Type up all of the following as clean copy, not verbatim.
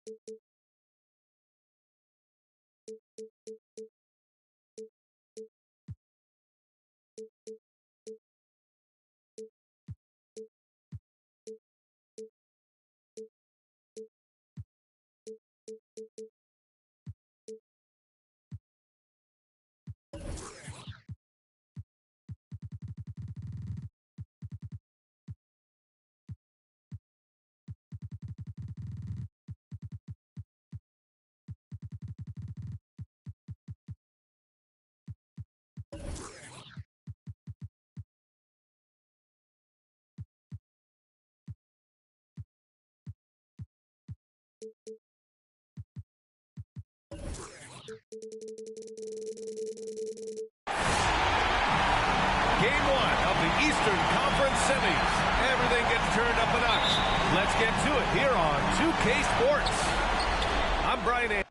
Game one of the Eastern Conference Semis. Everything gets turned up a notch. Let's get to it here on 2K Sports. I'm Brian A.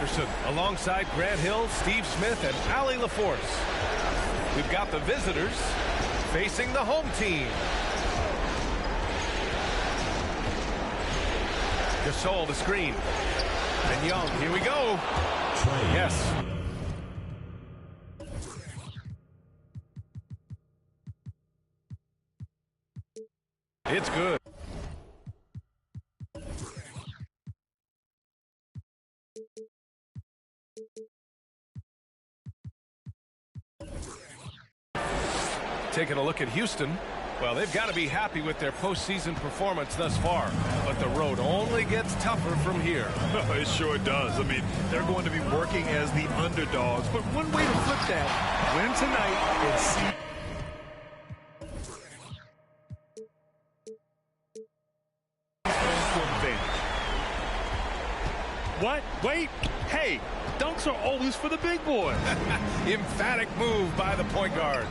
Anderson alongside Grant Hill, Steve Smith, and Allie LaForce. We've got the visitors facing the home team. Gasol the screen. And Young, here we go. Yes. It's good. Taking a look at Houston. Well, they've got to be happy with their postseason performance thus far, but the road only gets tougher from here. It sure does. I mean, they're going to be working as the underdogs, but one way to flip that, win tonight and see. What? Wait. Hey, dunks are always for the big boys. Emphatic move by the point guard.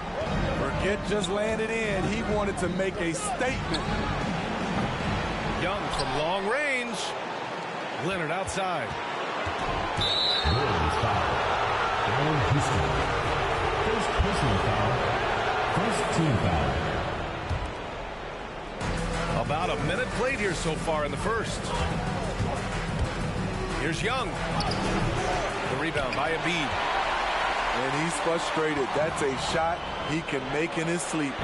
Burkett just landed in. He wanted to make a statement. Young from long range. Leonard outside. First personal foul. First team foul. About a minute played here so far in the first. Here's Young. The rebound by Embiid. And he's frustrated. That's a shot he can make in his sleep.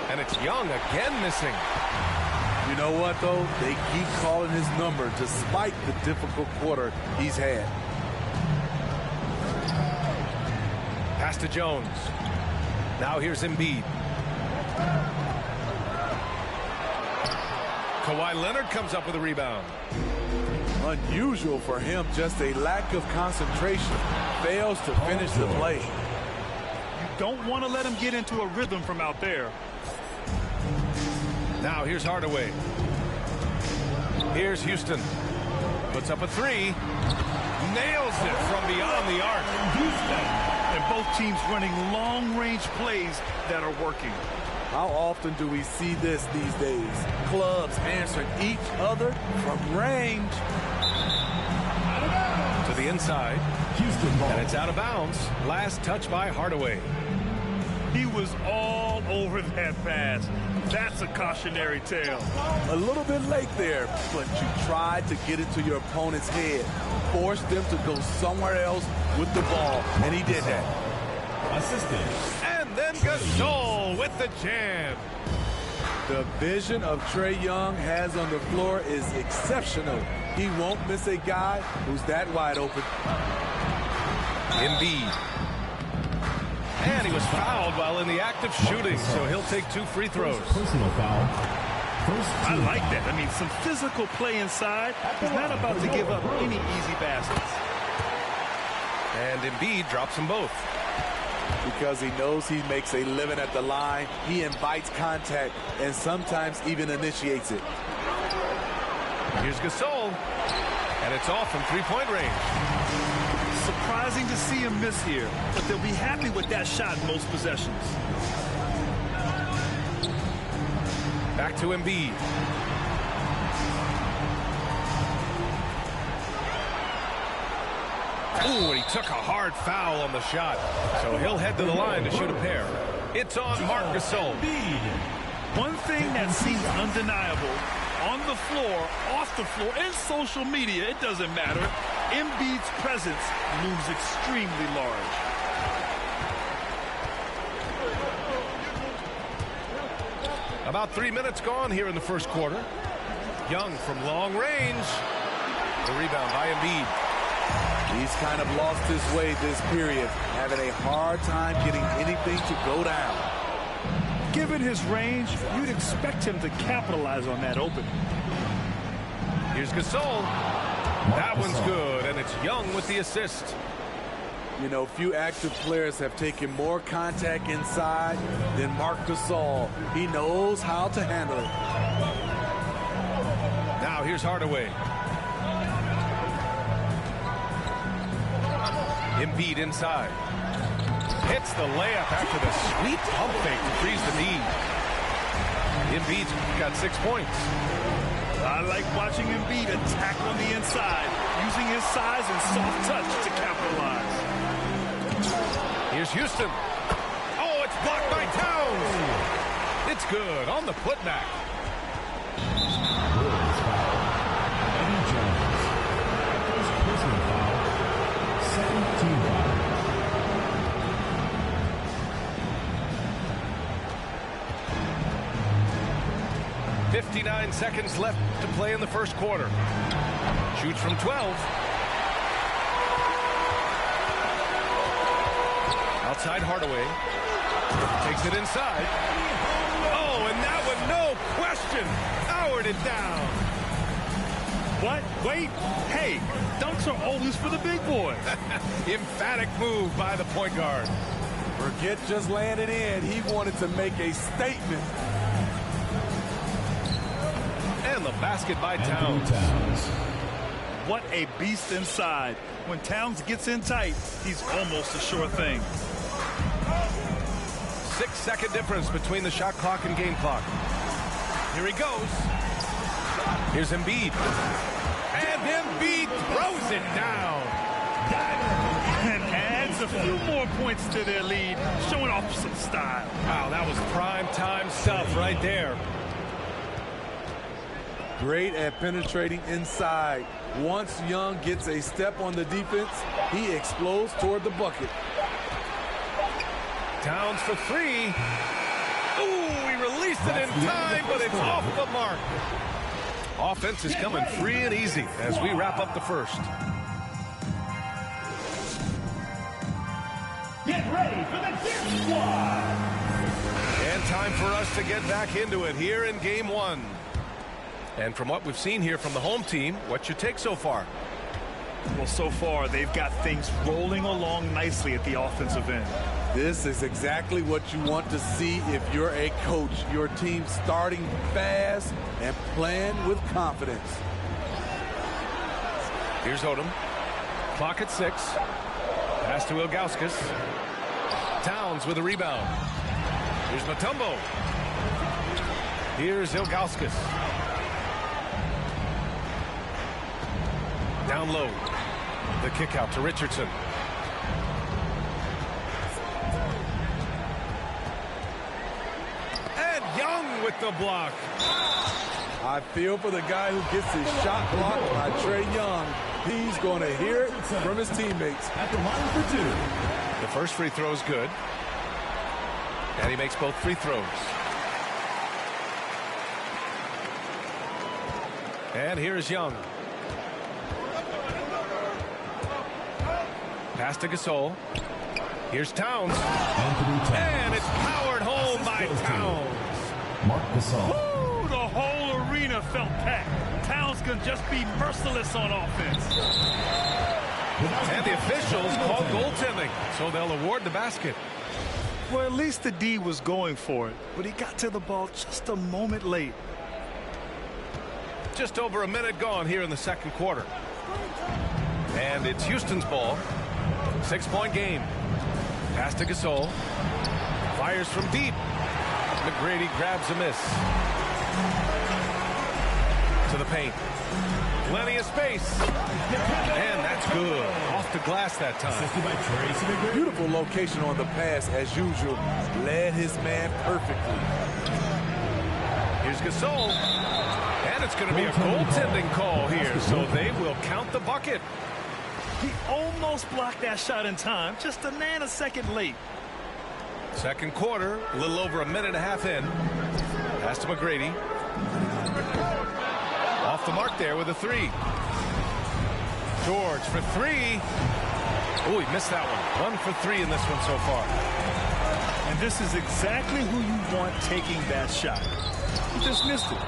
And it's Young again missing. You know what, though? They keep calling his number despite the difficult quarter he's had. Pass to Jones. Now here's Embiid. Kawhi Leonard comes up with a rebound. Unusual for him, just a lack of concentration. Fails to finish the play. You don't want to let him get into a rhythm from out there. Now here's Hardaway. Here's Houston. Puts up a three. Nails it from beyond the arc. And both teams running long-range plays that are working. How often do we see this these days? Clubs answering each other from range. To the inside. Houston ball. And it's out of bounds. Last touch by Hardaway. He was all over that pass. That's a cautionary tale. A little bit late there, but you tried to get it to your opponent's head. Forced them to go somewhere else with the ball, and he did that. Assistant. And then Gasol with the jam. The vision of Trae Young has on the floor is exceptional. He won't miss a guy who's that wide open. Embiid. And he was fouled while in the act of shooting, so he'll take 2 free throws. Personal foul. First I team like foul. that. I mean, some physical play inside. He's not about to give up any easy baskets. And Embiid drops them both. Because he knows he makes a living at the line, he invites contact and sometimes even initiates it. Here's Gasol. And it's off from three-point range. Surprising to see him miss here, but they'll be happy with that shot in most possessions. Back to Embiid. Ooh, and he took a hard foul on the shot. So he'll head to the line to shoot a pair. It's on Marc Gasol. One thing that seems undeniable, on the floor, off the floor, in social media, it doesn't matter. Embiid's presence looms extremely large. About 3 minutes gone here in the first quarter. Young from long range. The rebound by Embiid. He's kind of lost his way this period, having a hard time getting anything to go down. Given his range, you'd expect him to capitalize on that opening. Here's Gasol. That one's good, and it's Young with the assist. You know, few active players have taken more contact inside than Marc Gasol. He knows how to handle it. Now here's Hardaway. Embiid inside. Hits the layup after the sweet pump fake to freeze the lead. Embiid's got 6 points. I like watching Embiid attack on the inside, using his size and soft touch to capitalize. Here's Houston. Oh, it's blocked by Towns. It's good on the putback. Warriors foul. Eddie Jones. First personal foul. Second team foul. .59 seconds left to play in the first quarter. Shoots from 12. Outside Hardaway. Takes it inside. Oh, and that one, no question, powered it down. What? Wait. Hey, dunks are always for the big boy. Emphatic move by the point guard. Forget just laying it in. He wanted to make a statement. And the basket by Anthony Towns. Towns. What a beast inside. When Towns gets in tight, he's almost a sure thing. 6-second difference between the shot clock and game clock. Here he goes. Here's Embiid. And Embiid throws it down. And adds a few more points to their lead, showing off some style. Wow, that was prime time stuff right there. Great at penetrating inside. Once Young gets a step on the defense, he explodes toward the bucket. Towns for three. Ooh, he released it in time, but it's off the mark. Offense is coming free and easy as we wrap up the first. Get ready for the Deer Squad. And time for us to get back into it here in game one. And from what we've seen here from the home team, what's your take so far? Well, so far, they've got things rolling along nicely at the offensive end. This is exactly what you want to see if you're a coach. Your team starting fast and playing with confidence. Here's Odom. Clock at 6. Pass to Ilgauskas. Towns with a rebound. Here's Mutombo. Here's Ilgauskas. Down low. The kick out to Richardson. And Young with the block. I feel for the guy who gets his shot blocked by Trae Young. He's going to hear it from his teammates. At the line for 2. The first free throw is good. And he makes both free throws. And here is Young. Pass to Gasol. Here's Towns. And it's powered home by Towns. Marc Gasol. Woo, the whole arena felt packed. Towns can just be merciless on offense. And the officials call goaltending, so they'll award the basket. Well, at least the D was going for it, but he got to the ball just a moment late. Just over a minute gone here in the second quarter. And it's Houston's ball. 6-point game. Pass to Gasol. Fires from deep. McGrady grabs a miss. To the paint. Plenty of space. And that's good. Off the glass that time. Beautiful location on the pass as usual. Led his man perfectly. Here's Gasol. And it's going to be a goaltending call here, so they will count the bucket. He almost blocked that shot in time, just a nanosecond late. Second quarter, a little over a minute and a half in. Pass to McGrady. Off the mark there with a 3. George for 3. Oh, he missed that one. 1 for 3 in this one so far. And this is exactly who you want taking that shot. He just missed it.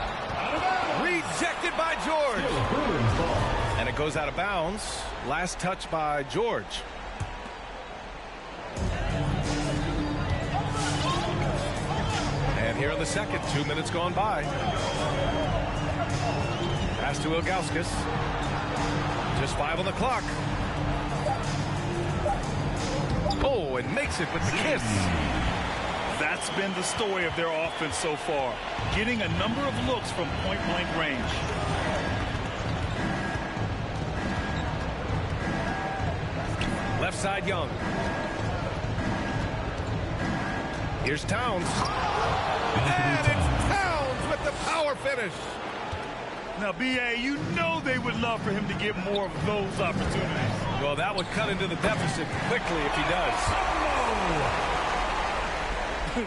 Rejected by George. And it goes out of bounds. Last touch by George. And here in the second, 2 minutes gone by. Pass to Ilgauskas. Just 5 on the clock. Oh, and makes it with the kiss. That's been the story of their offense so far. Getting a number of looks from point-blank range. Left side, Young. Here's Towns. And it's Towns with the power finish. Now, B.A., you know they would love for him to get more of those opportunities. Well, that would cut into the deficit quickly if he does.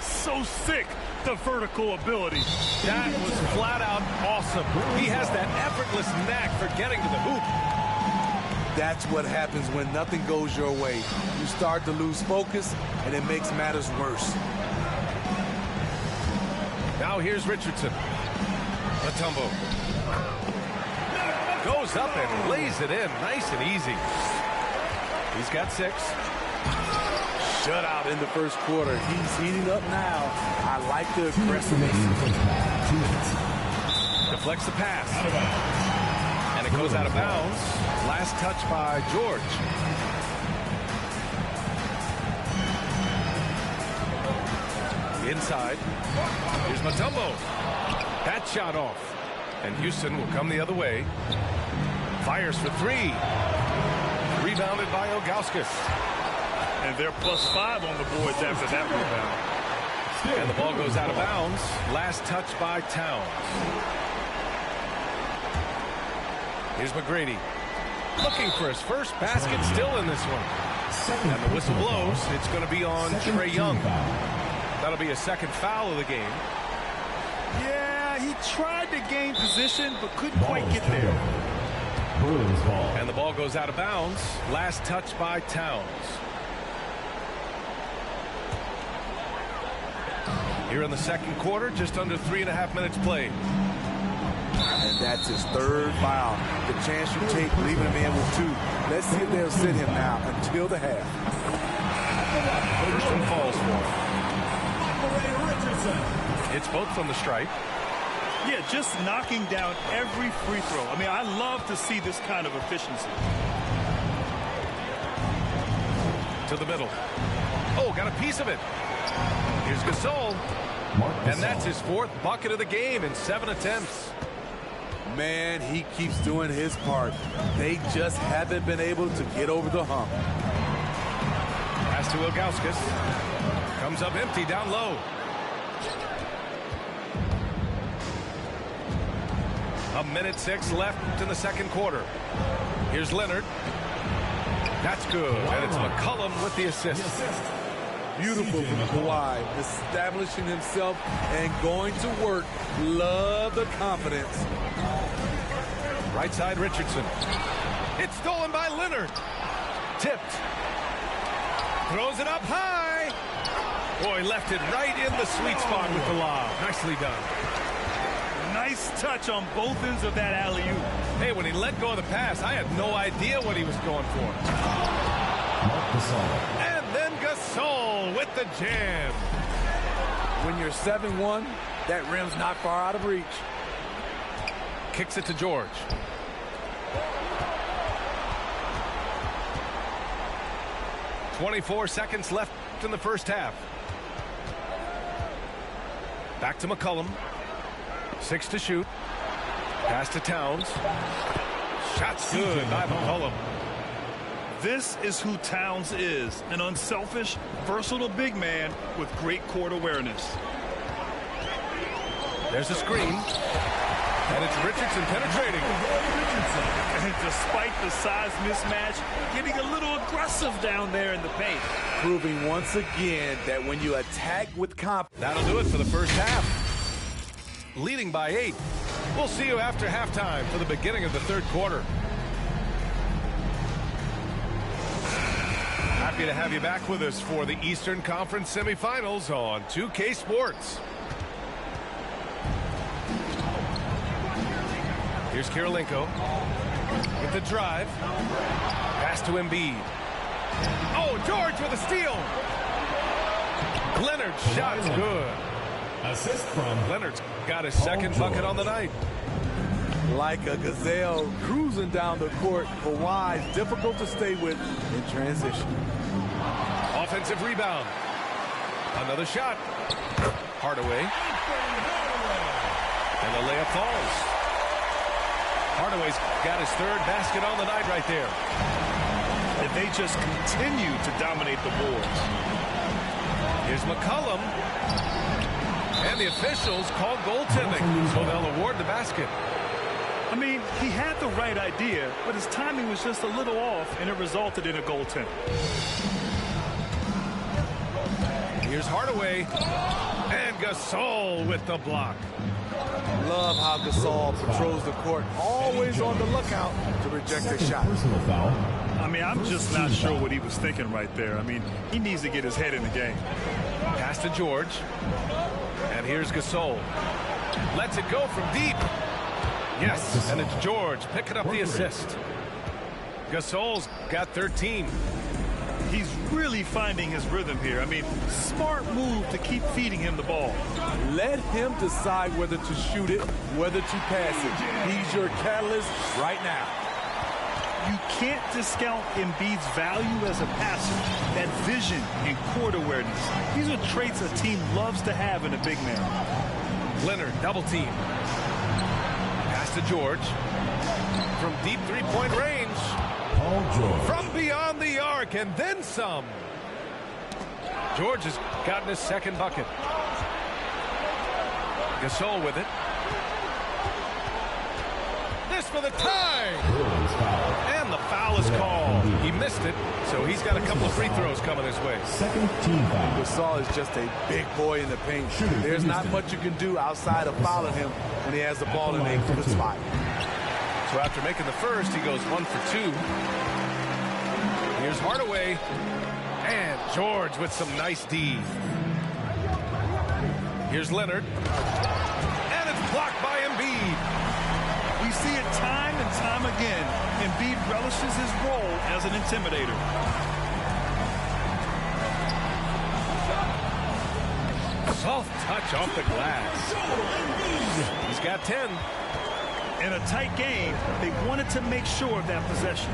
So sick, the vertical ability. That was flat out awesome. He has that effortless knack for getting to the hoop. That's what happens when nothing goes your way. You start to lose focus, and it makes matters worse. Now here's Richardson. Mutombo. Goes up and lays it in. Nice and easy. He's got 6. Shutout in the first quarter. He's heating up now. I like the aggressiveness. Deflects the pass. And it goes out of bounds. Last touch by George. Inside. Here's Mutombo. That shot off. And Houston will come the other way. Fires for 3. Rebounded by Ilgauskas. And they're +5 on the boards after that rebound. And the ball goes out of bounds. Last touch by Towns. Here's McGrady. Looking for his first basket still in this one. And the whistle blows. It's going to be on Trae Young. That'll be a second foul of the game. Yeah, he tried to gain position, but couldn't quite get there. And the ball goes out of bounds. Last touch by Towns. Here in the second quarter, just under 3.5 minutes played. And that's his third foul. The chance you take leaving him in with 2. Let's see if they'll sit him now until the half. First one falls for him. It's both from the stripe. Yeah, just knocking down every free throw. I mean, I love to see this kind of efficiency. To the middle. Oh, got a piece of it. Here's Gasol. And that's his 4th bucket of the game in 7 attempts. Man, he keeps doing his part. They just haven't been able to get over the hump. Pass to Ilgauskas. Comes up empty down low. A minute 6 left in the second quarter. Here's Leonard. That's good. And it's McCollum with the assist. Beautiful from Kawhi, establishing himself and going to work. Love the confidence. Right side, Richardson. It's stolen by Leonard. Tipped. Throws it up high. Boy, left it right in the sweet spot with the lob. Nicely done. Nice touch on both ends of that alley-oop. Hey, when he let go of the pass, I had no idea what he was going for. And then Gasol with the jam. When you're 7-1, that rim's not far out of reach. Kicks it to George. "24 seconds left in the first half. Back to McCollum. 6 to shoot. Pass to Towns. Shot's good by McCollum. This is who Towns is, an unselfish, versatile big man with great court awareness. There's a screen. And it's Richardson penetrating. And despite the size mismatch, getting a little aggressive down there in the paint. Proving once again that when you attack with confidence. That'll do it for the first half. Leading by 8. We'll see you after halftime for the beginning of the third quarter. Happy to have you back with us for the Eastern Conference semifinals on 2K Sports. Here's Kirilenko with the drive. Pass to Embiid. Oh, George with a steal. Leonard's shot's good. Assist from Leonard's got his second bucket on the night. Like a gazelle cruising down the court, Kawhi is difficult to stay with in transition. Offensive rebound. Another shot. Hardaway. And the layup falls. Hardaway's got his 3rd basket on the night right there. And they just continue to dominate the boards. Here's McCollum. And the officials called goaltending, so they'll award the basket. I mean, he had the right idea, but his timing was just a little off, and it resulted in a goaltend. Here's Hardaway. And Gasol with the block. Love how Gasol patrols the court, always on the lookout to reject a shot. personal foul. I mean, I'm just not sure what he was thinking right there. I mean, he needs to get his head in the game. Pass to George. And here's Gasol. Lets it go from deep. Yes, and it's George picking up the assist. Gasol's got 13. He's really finding his rhythm here. I mean, smart move to keep feeding him the ball. Let him decide whether to shoot it, whether to pass it. He's your catalyst right now. You can't discount Embiid's value as a passer. That vision and court awareness. These are traits a team loves to have in a big man. Leonard, double team. Pass to George. From deep three-point range. Paul George. From beyond the arc, and then some. George has gotten his second bucket. Gasol with it. This for the tie. And the foul is called. He missed it, so he's got a couple of free throws coming his way. Second team foul. Gasol is just a big boy in the paint. There's not much you can do outside of fouling him when he has the ball in a good spot. So after making the first, he goes 1 for 2. Here's Hardaway. And George with some nice D. Here's Leonard. And it's blocked by Embiid. We see it time and time again. Embiid relishes his role as an intimidator. Soft touch off the glass. He's got 10. In a tight game, they wanted to make sure of that possession.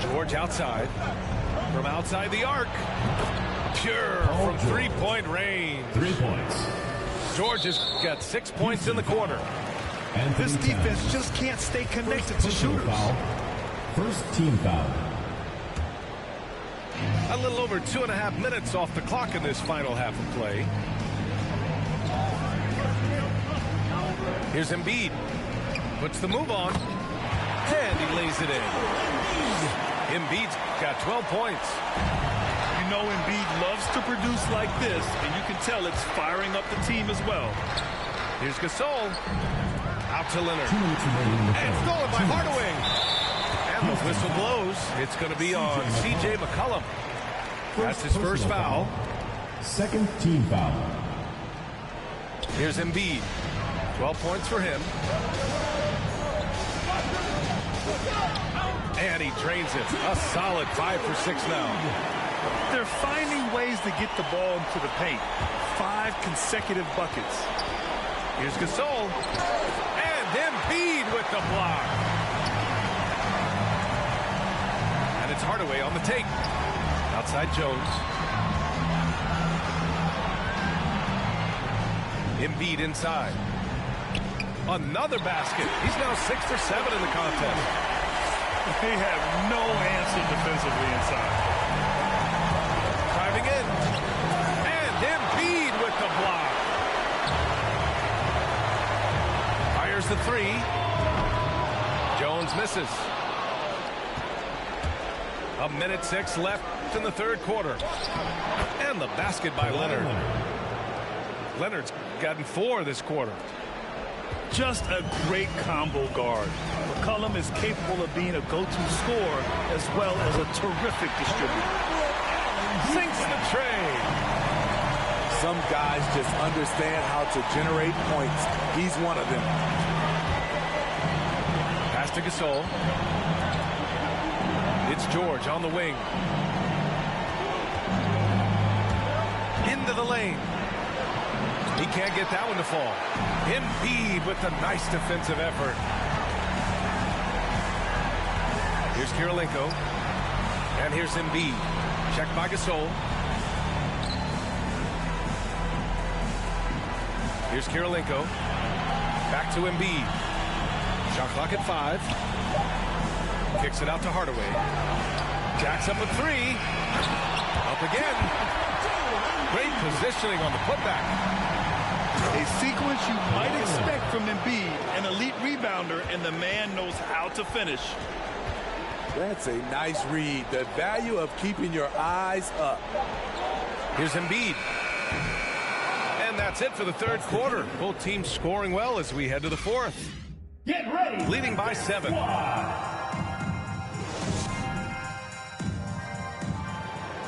George outside. From outside the arc. Pure from three-point range. 3 points. George has got 6 points in the quarter. And This defense just can't stay connected to shooters. Foul. First team foul. A little over 2.5 minutes off the clock in this final half of play. Here's Embiid. Puts the move on. And he lays it in. Embiid's got 12 points. You know Embiid loves to produce like this, and you can tell it's firing up the team as well. Here's Gasol. Out to Leonard. 2 minutes remaining in the And third. stolen by 2 minutes. Hardaway. And the whistle blows. It's going to be on C.J. McCollum. That's his first foul. Second team foul. Here's Embiid. 12 points for him. And he drains it. A solid 5 for 6 now. They're finding ways to get the ball into the paint. 5 consecutive buckets. Here's Gasol. And Embiid with the block. And it's Hardaway on the take. Outside Jones. Embiid inside. Another basket. He's now 6 for 7 in the contest. They have no answer defensively inside. Driving in. And Embiid with the block. Fires the 3. Jones misses. 1:06 left in the third quarter. And the basket by Leonard. Leonard's gotten 4 this quarter. Just a great combo guard. McCollum is capable of being a go-to scorer as well as a terrific distributor. Sinks the tray. Some guys just understand how to generate points. He's one of them. Pass to Gasol. It's George on the wing. Into the lane. He can't get that one to fall. Embiid with a nice defensive effort. Here's Kirilenko. And here's Embiid. Checked by Gasol. Here's Kirilenko. Back to Embiid. Shot clock at 5. Kicks it out to Hardaway. Jacks up a 3. Up again. Great positioning on the putback. A sequence you might expect from Embiid, an elite rebounder, and the man knows how to finish. That's a nice read. The value of keeping your eyes up. Here's Embiid. And that's it for the third quarter. Both teams scoring well as we head to the fourth. Get ready. Leading by 7.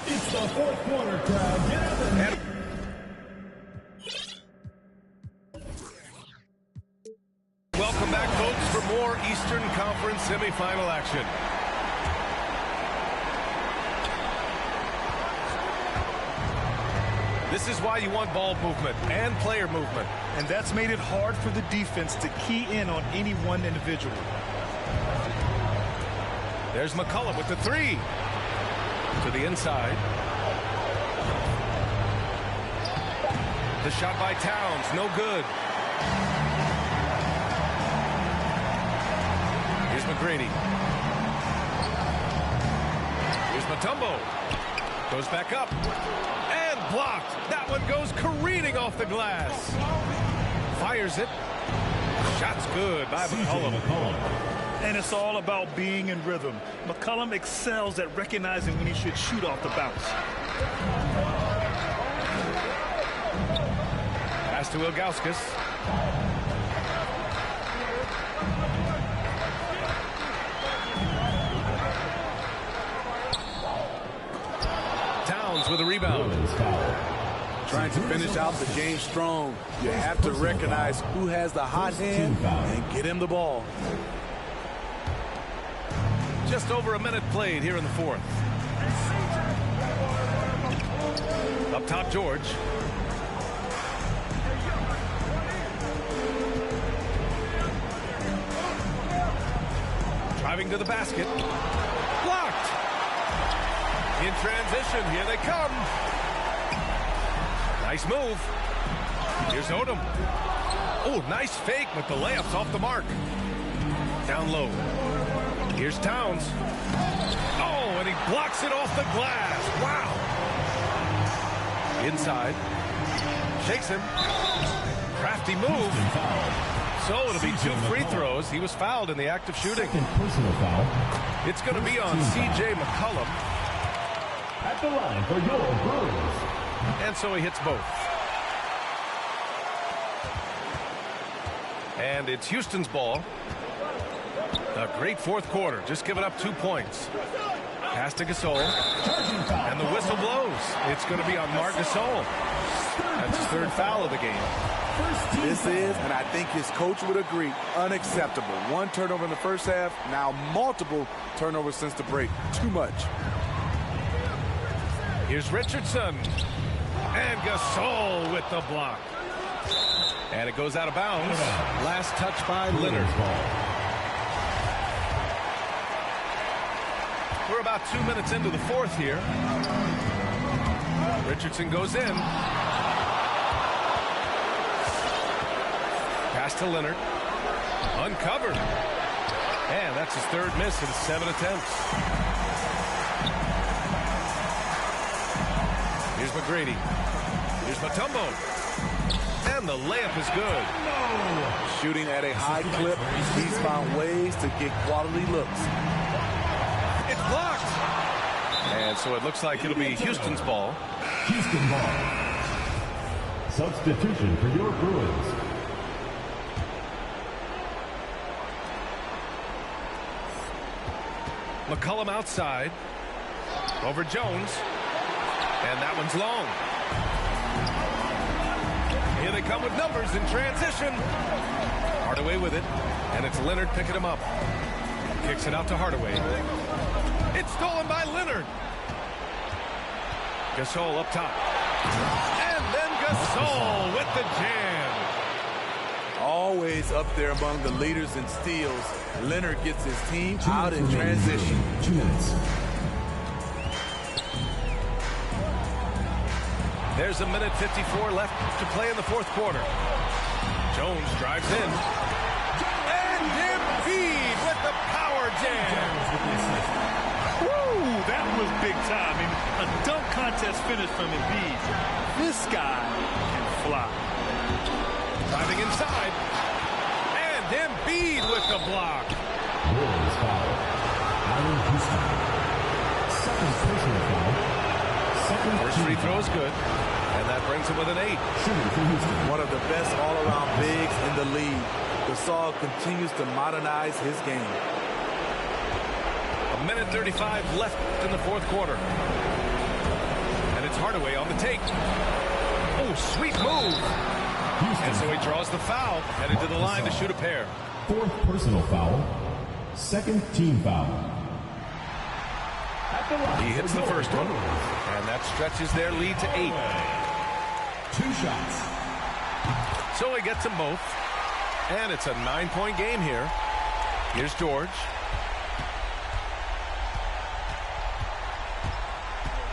It's the fourth quarter, crowd. Get up and Welcome back, folks, for more Eastern Conference semifinal action. This is why you want ball movement and player movement. And that's made it hard for the defense to key in on any one individual. There's McCollum with the 3. To the inside. The shot by Towns, no good. Here's McGrady. Here's Mutombo. Goes back up. And blocked. That one goes careening off the glass. Fires it. Shot's good by McCollum. And it's all about being in rhythm. McCollum excels at recognizing when he should shoot off the bounce. Pass to Ilgauskas. Towns with a rebound. Trying to finish out the game strong. You have to recognize who has the hot hand and get him the ball. Just over a minute played here in the fourth. Up top, George. Driving to the basket. Blocked. In transition, here they come. Nice move. Here's Odom. Oh, nice fake, but the layup's off the mark. Down low. Here's Towns. Oh, and he blocks it off the glass. Wow. Inside. Shakes him. Crafty move. So it'll be 2 free throws. He was fouled in the act of shooting. Second personal foul. It's going to be on C.J. McCollum. At the line for your Bruins. And so he hits both. And it's Houston's ball. A great fourth quarter. Just giving up 2 points. Pass to Gasol. And the whistle blows. It's going to be on Marc Gasol. That's his 3rd foul of the game. This is, and I think his coach would agree, unacceptable. 1 turnover in the first half, now multiple turnovers since the break. Too much. Here's Richardson. And Gasol with the block. And it goes out of bounds. Last touch by Leonard. We're about 2 minutes into the fourth here. Richardson goes in. Pass to Leonard. Uncovered. And that's his 3rd miss in 7 attempts. Here's McGrady. Here's Mutombo. And the layup is good. Shooting at a high clip, he's found ways to get quality looks. It's blocked. And so it looks like it'll be Houston's ball. Houston ball. Substitution for your Bruins. McCollum outside. Over Jones. And that one's long. Here they come with numbers in transition. Hardaway with it. And it's Leonard picking him up. Kicks it out to Hardaway. It's stolen by Leonard. Gasol up top. And then Gasol with the jam. Always up there among the leaders in steals. Leonard gets his team out in transition. 2 minutes. There's a minute 54 left to play in the fourth quarter. Jones drives in. And Embiid with the power jam. Woo, that was big time. I mean, a dunk contest finish from Embiid. This guy can fly. Driving inside. And Embiid with the block. Bruins foul. Allen Houston. Second personal foul. First free throw is good. And that brings him with an 8. Shooting for Houston. One of the best all-around bigs in the league. Gasol continues to modernize his game. A minute 35 left in the fourth quarter. And it's Hardaway on the take. Oh, sweet move. Houston. And so he draws the foul, headed to the line to shoot a pair. 4th personal foul. 2nd team foul. He hits the first one, and that stretches their lead to 8. 2 shots. So he gets them both, and it's a 9-point game here. Here's George.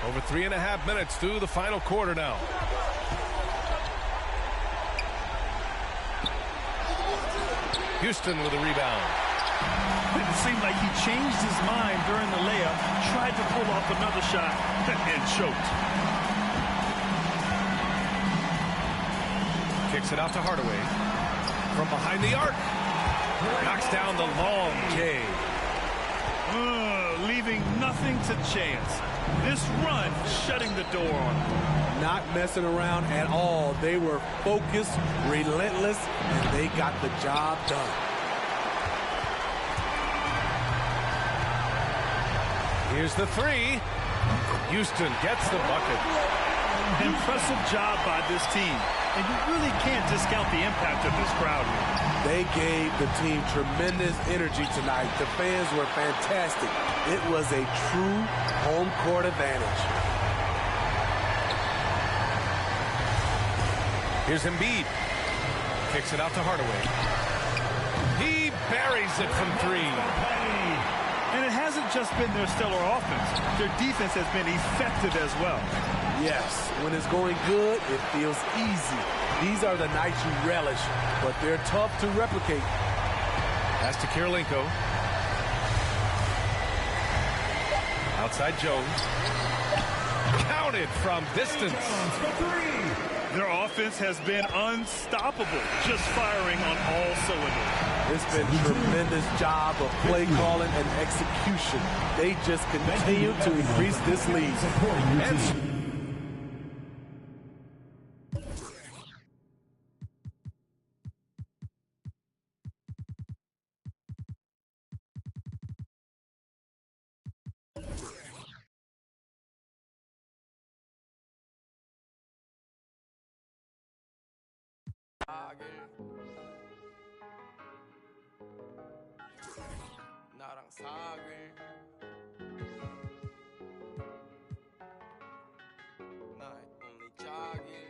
Over 3.5 minutes through the final quarter now. Houston with a rebound. It seemed like he changed his mind during the layup, tried to pull off another shot, and choked. Kicks it out to Hardaway. From behind the arc. Knocks down the long J. Leaving nothing to chance. This run shutting the door on him. Not messing around at all. They were focused, relentless, and they got the job done. Here's the 3. Houston gets the bucket. Impressive job by this team. And you really can't discount the impact of this crowd here. They gave the team tremendous energy tonight. The fans were fantastic. It was a true home court advantage. Here's Embiid. Kicks it out to Hardaway. He buries it from 3. And it hasn't just been their stellar offense. Their defense has been effective as well. Yes, when it's going good, it feels easy. These are the nights you relish, but they're tough to replicate. Pass to Kirilenko. Outside Jones. Counted from distance. Their offense has been unstoppable, just firing on all cylinders. It's been a tremendous job of play calling and execution. They just continue to increase this lead. 나랑 사귈 나 only jogging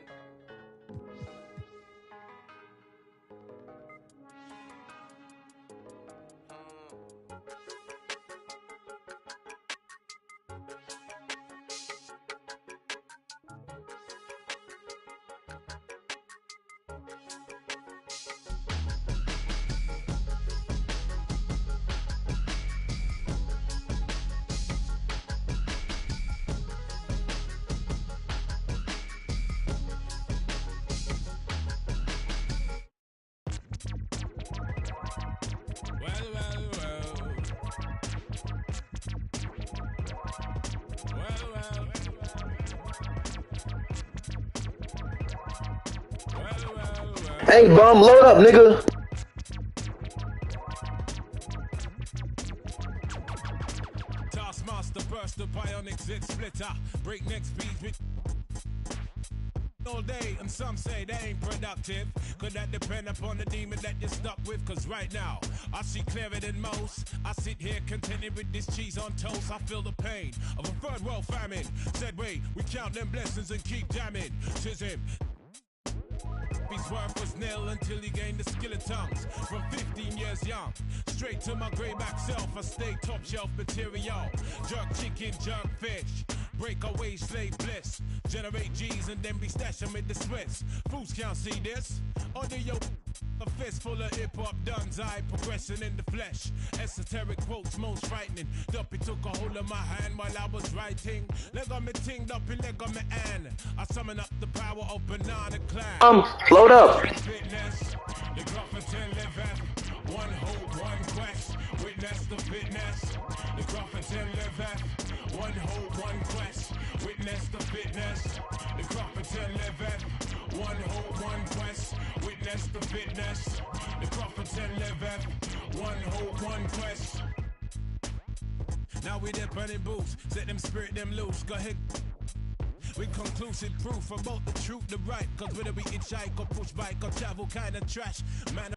Hey, bum, load up, nigga. Taskmaster burst the bionic zit splitter. Breakneck speeds with all day, and some say they ain't productive. Could that depend upon the demon that you're stuck with? Cause right now, I see clearer than most. I sit here contented with this cheese on toast. I feel the pain of a third world famine. Said wait, we count them blessings and keep jamming. Says him. His worth was nil until he gained the skill of tongues. From 15 years young, straight to my greyback self, I stay top shelf material. Jerk chicken, jerk fish, breakaway slave bliss. Generate G's and then be stashing with the Swiss. Fools can't see this. Audio, a fist full of hip-hop duns. I progression in the flesh. Esoteric quotes most frightening. Duppy took a hold of my hand while I was writing. Leg on me ting, Duppy leg on me and I summon up the power of Banana Clan. Load up. Fitness, the Gruffington liveth. One hope, one quest. Witness the fitness. The Gruffington liveth. One hope, one quest. Witness the fitness. The Gruffington liveth. One hope, one quest. Witness the fitness. The Gruffington liveth. One hope, one quest. Now we there burning boots. Set them spirit them loose. Go ahead. With conclusive proof about the truth, the right. Cause whether we hitchhike or push bike or travel kind of trash, man.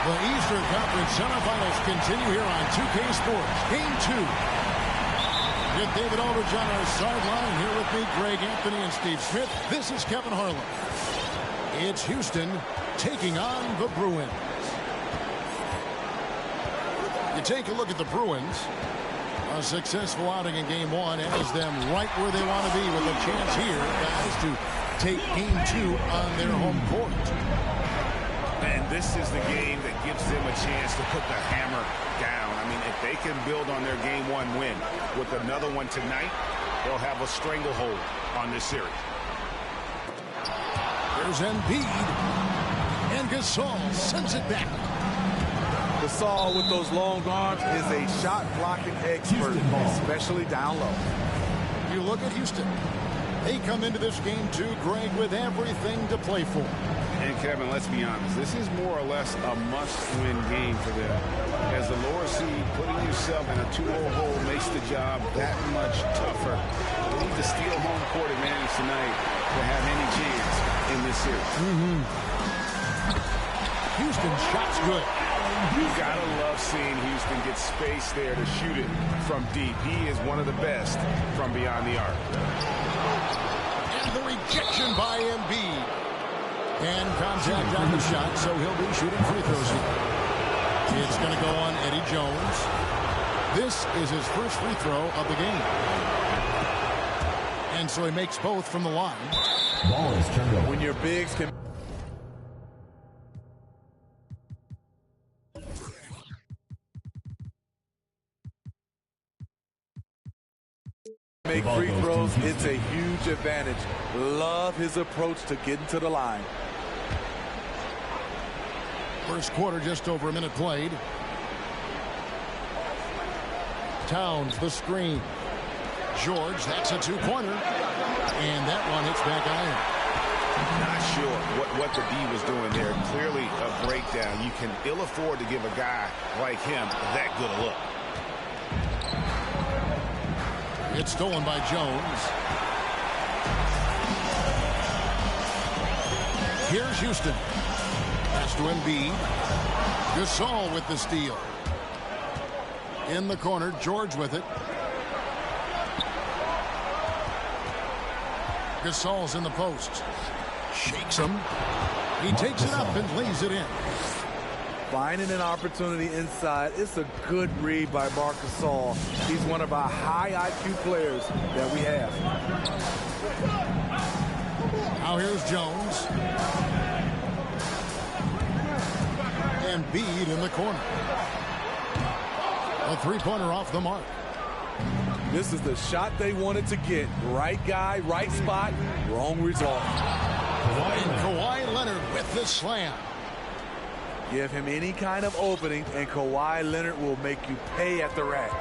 The Eastern Conference semifinals continue here on 2K Sports. Game 2. With David Aldridge on our sideline. Here with me, Greg Anthony and Steve Smith. This is Kevin Harlan. It's Houston taking on the Bruins. You take a look at the Bruins. A successful outing in Game 1 has them right where they want to be with a chance here, guys, to take Game 2 on their home court. And this is the game that gives them a chance to put the hammer down. I mean, if they can build on their Game 1 win with another one tonight, they'll have a stranglehold on this series. There's Embiid. And Gasol sends it back. Gasol with those long arms is a shot blocking expert, especially down low. You look at Houston. They come into this game too, Greg, with everything to play for. And Kevin, let's be honest, this is more or less a must-win game for them. As the lower seed, putting yourself in a 2-0 hole makes the job that much tougher. They need to steal home court advantage tonight to have any chance in this series. Houston shot's good. You gotta love seeing Houston get space there to shoot it from deep. He is one of the best from beyond the arc. And the rejection by Embiid. And contact on the shot, so he'll be shooting free throws here. It's going to go on Eddie Jones. This is his first free throw of the game. And so he makes both from the line. Ball is turned over. When your bigs can make free throws, it's a huge advantage. Love his approach to getting to the line. First quarter, just over a minute played. Towns, the screen. George, that's a two-pointer. And that one hits back iron. Not sure what the D was doing there. Clearly a breakdown. You can ill afford to give a guy like him that good a look. It's stolen by Jones. Here's Houston. Pass to Embiid. Gasol with the steal. In the corner, George with it. Gasol's in the post. Shakes him. He takes it up and lays it in. Finding an opportunity inside. It's a good read by Marc Gasol. He's one of our high IQ players that we have. Now here's Jones. And Embiid in the corner. A three-pointer off the mark. This is the shot they wanted to get. Right guy, right spot, wrong result. And Kawhi Leonard with the slam. Give him any kind of opening, and Kawhi Leonard will make you pay at the rack.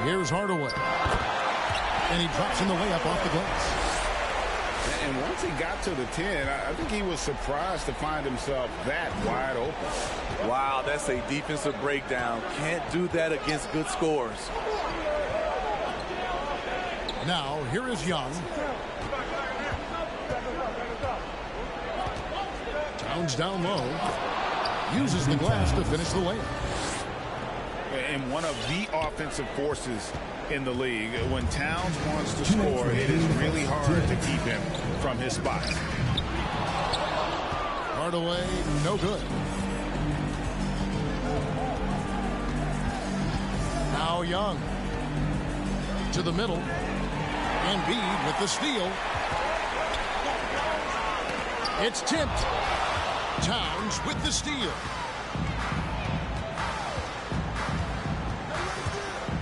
Here's Hardaway. And he drops in the layup off the glass. And once he got to the 10, I think he was surprised to find himself that wide open. Wow, that's a defensive breakdown. Can't do that against good scores. Now, here is Young. Towns down low. Uses the glass to finish the layup. And one of the offensive forces in the league. When Towns wants to score, it is really hard to keep him from his spot. Hardaway, no good. Now Young. To the middle. Embiid with the steal. It's tipped. Towns with the steal.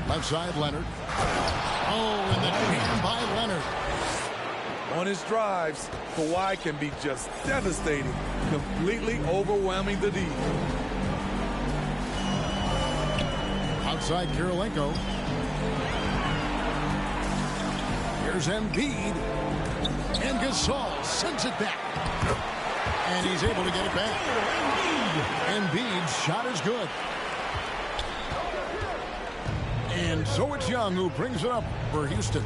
Left side, Leonard. Oh, and the jam by Leonard. On his drives, Kawhi can be just devastating, completely overwhelming the D. Outside Kirilenko. Here's Embiid. And Gasol sends it back. And he's able to get it back. Embiid's shot is good. And so it's Young who brings it up for Houston.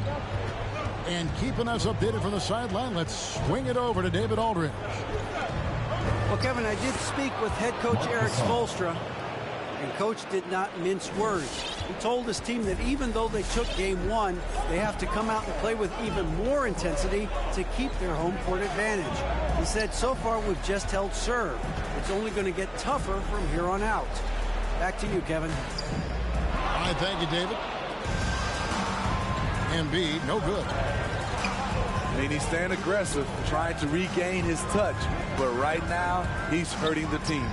And keeping us updated from the sideline, let's swing it over to David Aldridge. Well, Kevin, I did speak with head coach Eric Spoelstra, and coach did not mince words. He told his team that even though they took game one, they have to come out and play with even more intensity to keep their home court advantage. He said, so far we've just held serve. It's only going to get tougher from here on out. Back to you, Kevin. All right, thank you, David. Embiid, no good. I mean, he's staying aggressive, trying to regain his touch. But right now, he's hurting the team.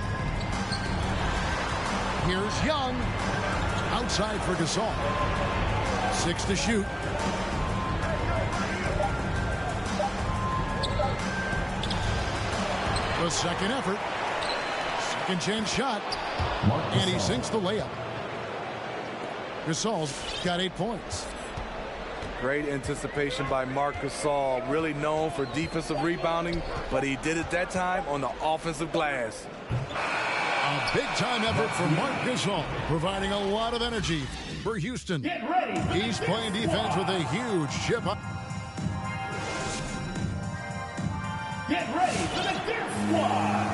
Here's Young. Outside for Gasol. 6 to shoot. The second effort. Second chance shot. And he sinks the layup. Gasol's got 8 points. Great anticipation by Marc Gasol, really known for defensive rebounding, but he did it that time on the offensive glass. A big-time effort from Marc Gasol, providing a lot of energy for Houston. Get ready. He's playing defense with a huge chip up. Get ready for the Death Squad.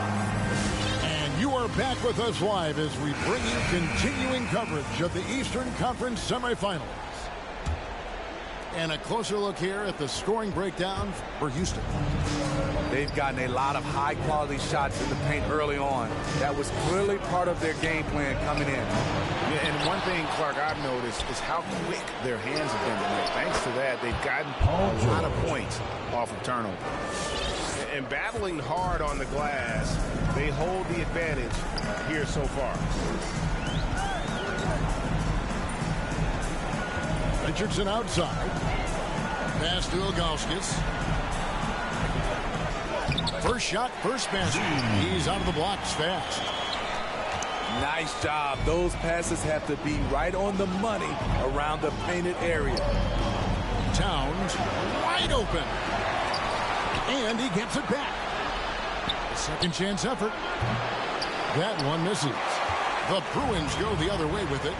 And you are back with us live as we bring you continuing coverage of the Eastern Conference semifinals. And a closer look here at the scoring breakdown for Houston. They've gotten a lot of high-quality shots in the paint early on. That was clearly part of their game plan coming in. Yeah, and one thing, Clark, I've noticed is how quick their hands have been tonight. Thanks to that, they've gotten a lot of points off of turnover. And battling hard on the glass, they hold the advantage here so far. Richardson outside. Pass to Ilgauskas. First shot, first basket. He's out of the blocks fast. Nice job. Those passes have to be right on the money around the painted area. Towns wide open. And he gets it back. Second chance effort. That one misses. The Bruins go the other way with it.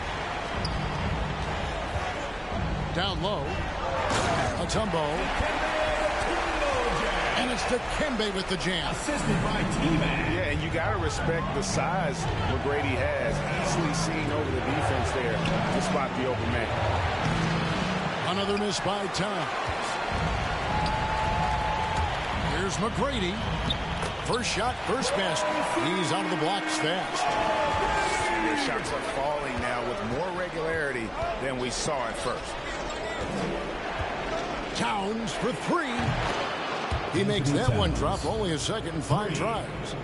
Down low. Mutombo. And it's Dikembe with the jam. Assisted by T-Man. Yeah, and you got to respect the size McGrady has. Easily seeing over the defense there to spot the open man. Another miss by Towns. Here's McGrady. First shot, first basket. He's out of the blocks fast. And their shots are falling now with more regularity than we saw at first. Towns for 3. He makes that one drop, only a second and 5 tries.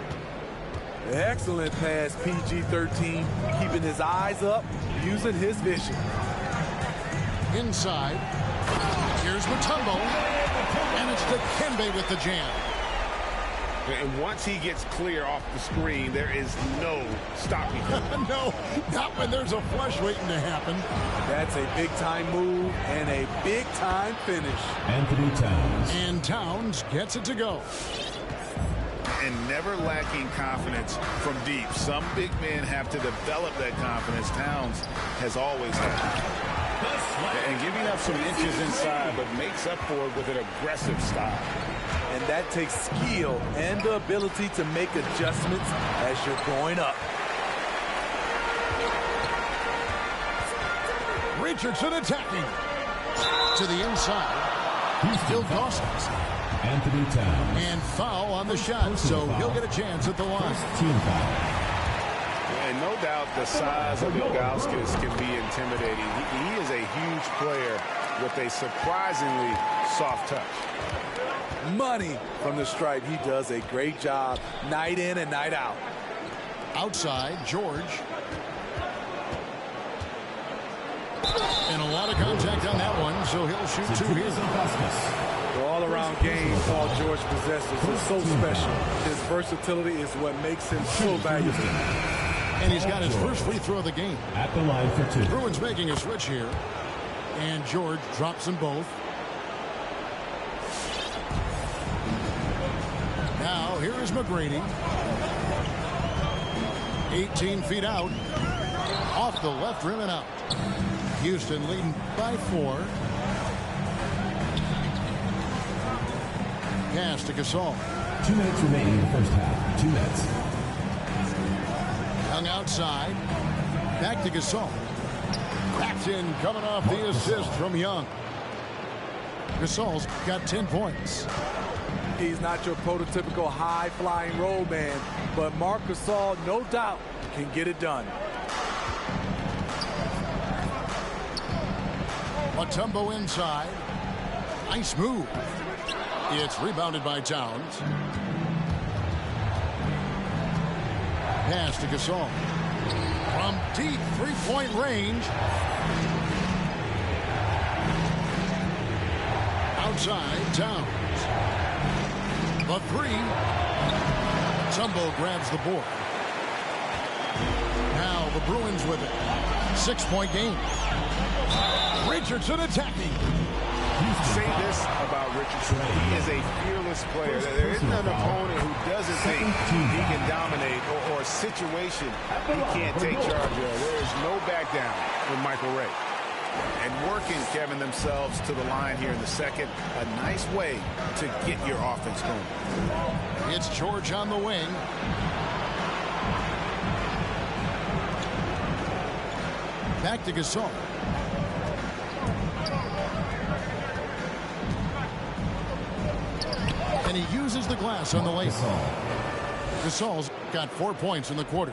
Excellent pass, PG-13, keeping his eyes up, using his vision. Inside. Here's Mutombo. And it's Dikembe with the jam. And once he gets clear off the screen, there is no stopping him. No, not when there's a flush waiting to happen. That's a big-time move and a big-time finish. Anthony Towns. And Towns gets it to go. And never lacking confidence from deep. Some big men have to develop that confidence. Towns has always had. And giving up some inches inside, but makes up for it with an aggressive style. And that takes skill and the ability to make adjustments as you're going up. Richardson attacking. To the inside. He's still Ilgauskas. Anthony Towns. And foul on the shot, so he'll get a chance at the line. Team foul. And no doubt the size of Ilgauskas can be intimidating. He is a huge player with a surprisingly soft touch. money from the stripe. He does a great job night in and night out. Outside, George. And a lot of contact on that one, so he'll shoot 2 here. The all-around game Paul George possesses is so special. His versatility is what makes him so valuable. And he's got his first free throw of the game. At the line for 2. Bruins making a switch here. And George drops them both. Now, here is McGrady. 18 feet out. Off the left rim and out. Houston leading by 4. Pass to Gasol. 2 minutes remaining in the first half. 2 minutes. Young outside. Back to Gasol. Claxton coming off the assist from Young. Gasol's got 10 points. He's not your prototypical high-flying road man, but Marc Gasol, no doubt, can get it done. Mutombo inside. Nice move. It's rebounded by Towns. Pass to Gasol. From deep three-point range. Outside, Towns. The 3. Tumbo grabs the board. Now the Bruins with it. 6-point game. Richardson attacking. Say this about Richardson. He is a fearless player. There isn't an opponent who doesn't think he can dominate or a situation he can't take charge of. There is no back down with Michael Ray. And working, Kevin, themselves to the line here in the second. A nice way to get your offense going. It's George on the wing. Back to Gasol. And he uses the glass on the lane. Gasol's got 4 points in the quarter.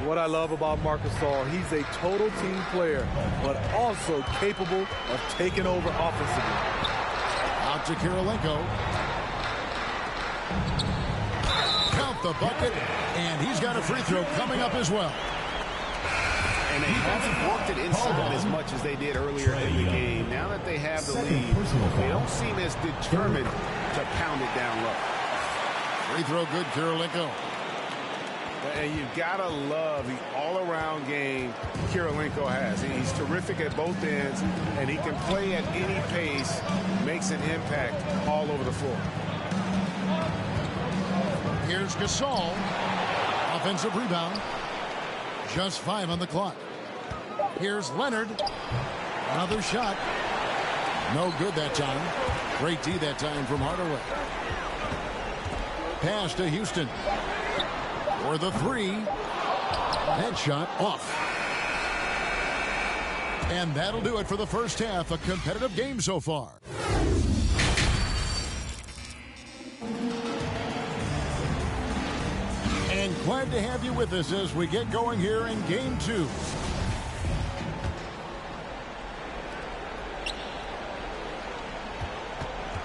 What I love about Marc Gasol, he's a total team player, but also capable of taking over offensively. Out to Kirilenko. Count the bucket, and he's got a free throw coming up as well. And they haven't worked it inside as much as they did earlier in the game. Now that they have the lead, they don't seem as determined to pound it down low. Free throw good, Kirilenko. And you've got to love the all-around game Kirilenko has. He's terrific at both ends, and he can play at any pace, makes an impact all over the floor. Here's Gasol. Offensive rebound. Just 5 on the clock. Here's Leonard. Another shot. No good that time. Great D that time from Hardaway. Pass to Houston. For the 3. That shot off. And that'll do it for the first half. A competitive game so far. And glad to have you with us as we get going here in game 2.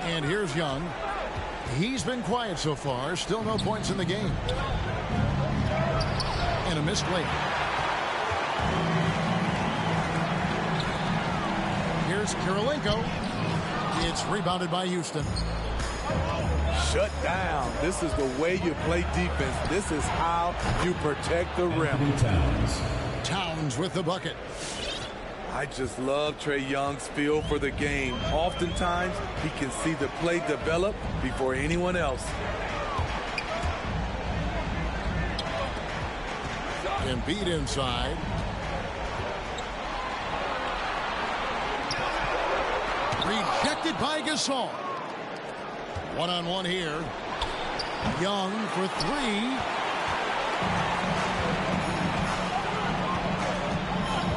And here's Young. He's been quiet so far. Still no points in the game. And a missed layup. Here's Kirilenko. It's rebounded by Houston. Shut down. This is the way you play defense. This is how you protect the rim. Towns with the bucket. I just love Trae Young's feel for the game. Oftentimes, he can see the play develop before anyone else. Embiid inside. Rejected by Gasol. One-on-one here. Young for 3.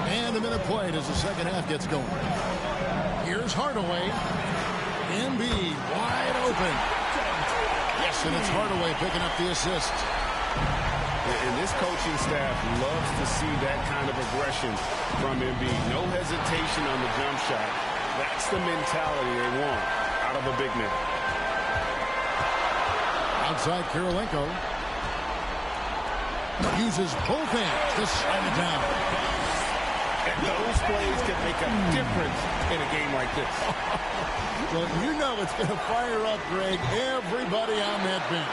And a minute played as the second half gets going. Here's Hardaway. Embiid wide open. Yes, and it's Hardaway picking up the assist. And this coaching staff loves to see that kind of aggression from Embiid. No hesitation on the jump shot. That's the mentality they want out of a big man. Outside Kirilenko. Uses both hands to slam it down. And those plays can make a difference in a game like this. Well, you know it's going to fire up, Greg, everybody on that bench.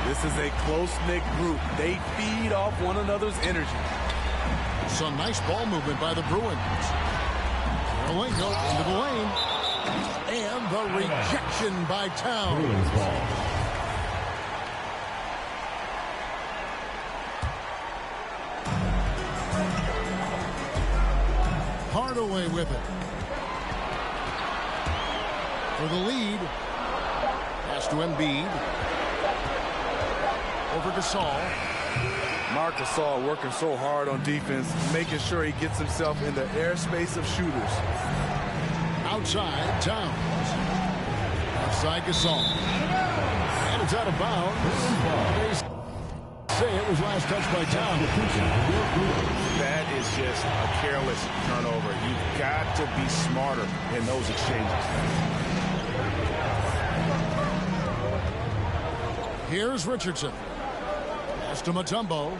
This is a close-knit group. They feed off one another's energy. Some nice ball movement by the Bruins. Kirilenko into the lane. And the rejection by Towns. Bruins ball. Hardaway with it. For the lead. Pass to Embiid. Over Gasol. Marc Gasol working so hard on defense, making sure he gets himself in the airspace of shooters. Outside, Towns. Outside Gasol. And it's out of bounds. They say it was last touched by Towns. That is just a careless turnover. You've got to be smarter in those exchanges. Here's Richardson. Pass to Mutombo.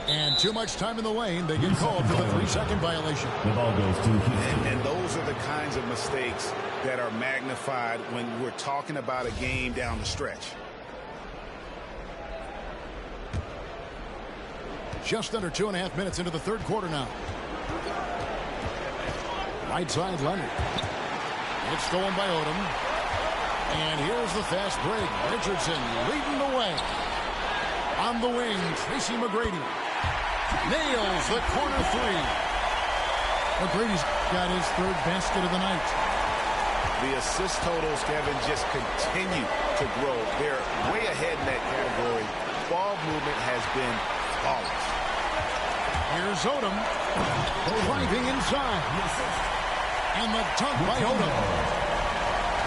And too much time in the lane. They get called for the 3-second violation. The ball goes to Houston. And those are the kinds of mistakes that are magnified when we're talking about a game down the stretch. Just under 2.5 minutes into the third quarter now. Right side, Leonard. It's stolen by Odom. And here's the fast break. Richardson leading the way. On the wing, Tracy McGrady. Nails the corner three. McGrady's got his third basket of the night. The assist totals, Kevin, just continue to grow. They're way ahead in that category. Ball movement has been flawless. Here's Odom. Driving inside. And the dunk by Odom.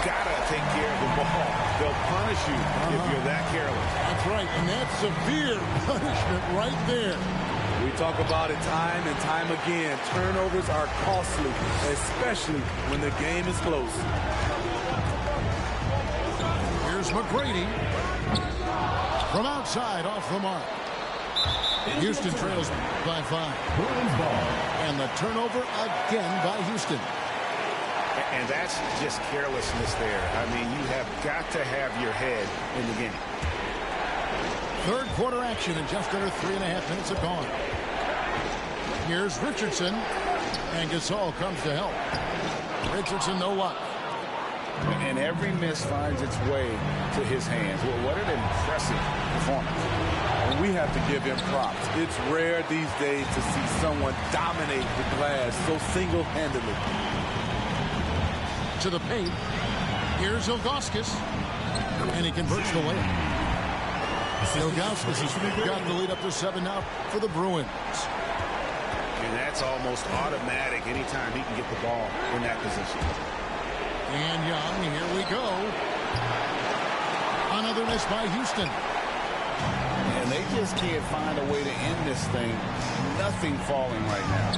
Gotta take care of the ball. They'll punish you if you're that careless. That's right, and that's severe punishment right there. We talk about it time and time again. Turnovers are costly, especially when the game is close. Here's McGrady. From outside, off the mark. Houston trails by 5. Bruins ball. And the turnover again by Houston. And that's just carelessness there. I mean, you have got to have your head in the game. Third quarter action and just under 3.5 minutes have gone. Here's Richardson. And Gasol comes to help. Richardson, no luck. And every miss finds its way to his hands. Well, what an impressive performance. And we have to give him props. It's rare these days to see someone dominate the glass so single-handedly. To the paint. Here's Ilgauskas. And he converts the layup. Ilgauskas has got the lead up to 7 now for the Bruins. And that's almost automatic anytime he can get the ball in that position. And Young, here we go. Another miss by Houston. And they just can't find a way to end this thing. Nothing falling right now.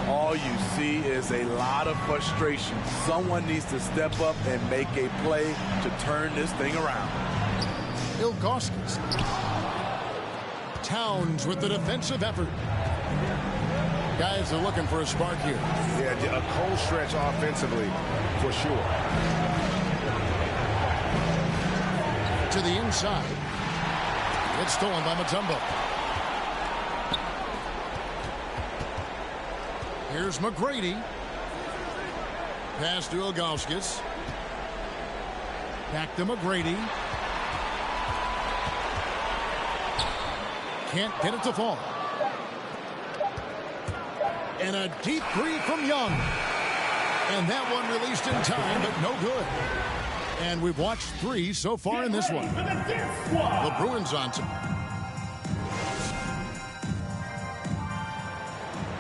All you see is a lot of frustration. Someone needs to step up and make a play to turn this thing around. Ilgauskas. Towns with the defensive effort. Guys are looking for a spark here. Yeah, a cold stretch offensively, for sure. To the inside. It's stolen by Mutombo. Here's McGrady. Pass to Ilgauskas. Back to McGrady. Can't get it to fall. And a deep three from Young. And that one released in time, but no good. And we've watched 3 so far in this one. The Bruins on top.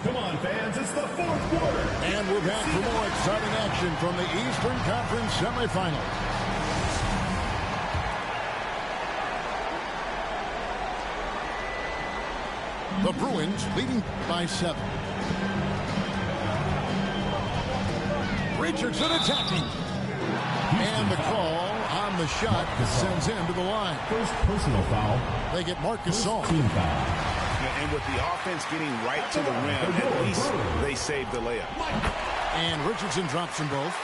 Come on, fans, it's the fourth quarter. And we're back for more exciting action from the Eastern Conference semifinals. The Bruins leading by 7. Richardson attacking. And the call on the shot sends him to the line. First personal foul. They get Marcus Gasol. Team foul. And with the offense getting right to the rim, at least they saved the layup. And Richardson drops them both.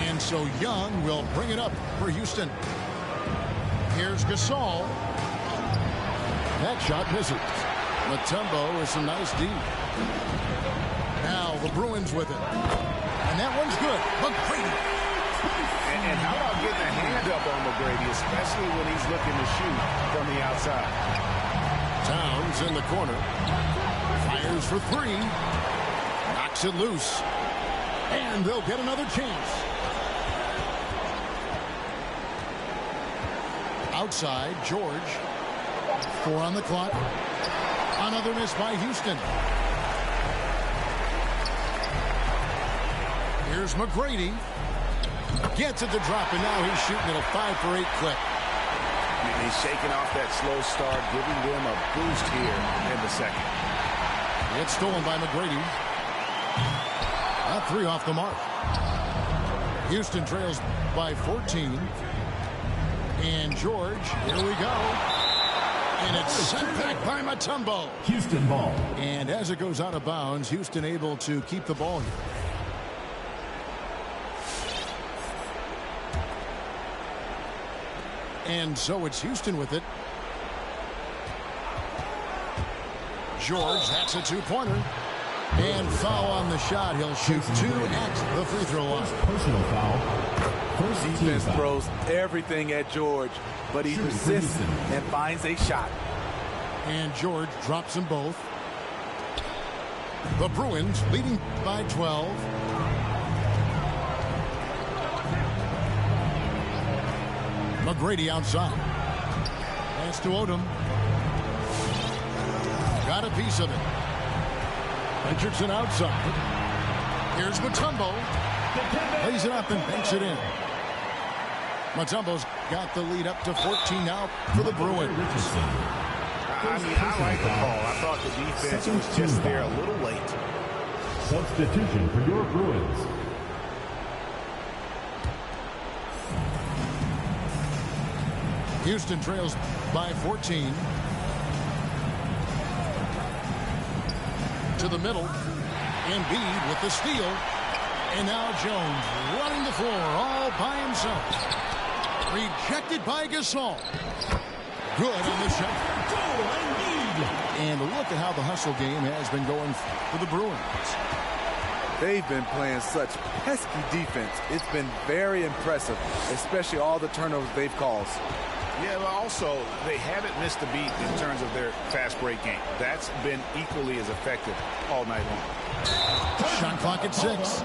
And so Young will bring it up for Houston. Here's Gasol. That shot misses. Mutombo with some nice D. Now the Bruins with it. And that one's good. McGrady. And how about getting a hand up on McGrady, especially when he's looking to shoot from the outside. Towns in the corner. Fires for three. Knocks it loose. And they'll get another chance. Outside, George. 4 on the clock. Another miss by Houston. Here's McGrady. Gets it to drop, and now he's shooting at a 5-for-8 clip. And he's shaking off that slow start, giving them a boost here in the second. It's stolen by McGrady. That 3 off the mark. Houston trails by 14. And George, here we go. And it's sent back by Mutombo. Houston ball. And as it goes out of bounds, Houston able to keep the ball here. And so it's Houston with it. George, that's a 2-pointer. And foul on the shot. He'll shoot 2 at the free throw line. Personal foul. First Defense team foul. throws everything at George, but he persists and finds a shot. And George drops them both. The Bruins leading by 12. McGrady outside. Pass to Odom. Got a piece of it. Richardson outside. Here's Mutombo. Lays it up and banks it in. Mutombo's got the lead up to 14 now for the Bruins. I mean, I like the call. I thought the defense was just there a little late. Substitution for your Bruins. Houston trails by 14. To the middle. Embiid with the steal. And now Jones running the floor all by himself. Rejected by Gasol. Good on the shot. And look at how the hustle game has been going for the Bruins. They've been playing such pesky defense. It's been very impressive, especially all the turnovers they've caused. Yeah, but also, they haven't missed a beat in terms of their fast break game. That's been equally as effective all night long. Shot clock at 6.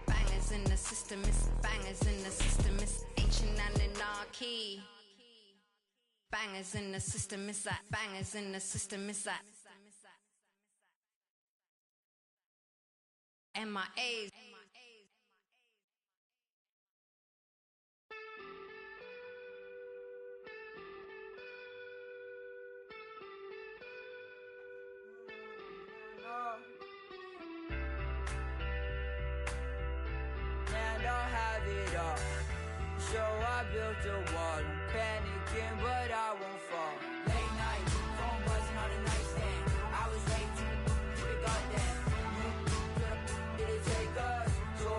Bangers in the system, it's bangers in the system, it's ancient anarchy. Bangers in the system, it's that bangers in the system, it's that MIAs. And I have it all. So I built a wall. I'm panicking, but I won't fall. Late night, phone buzzing on the nightstand. I was way too quick on that. Did it take us? So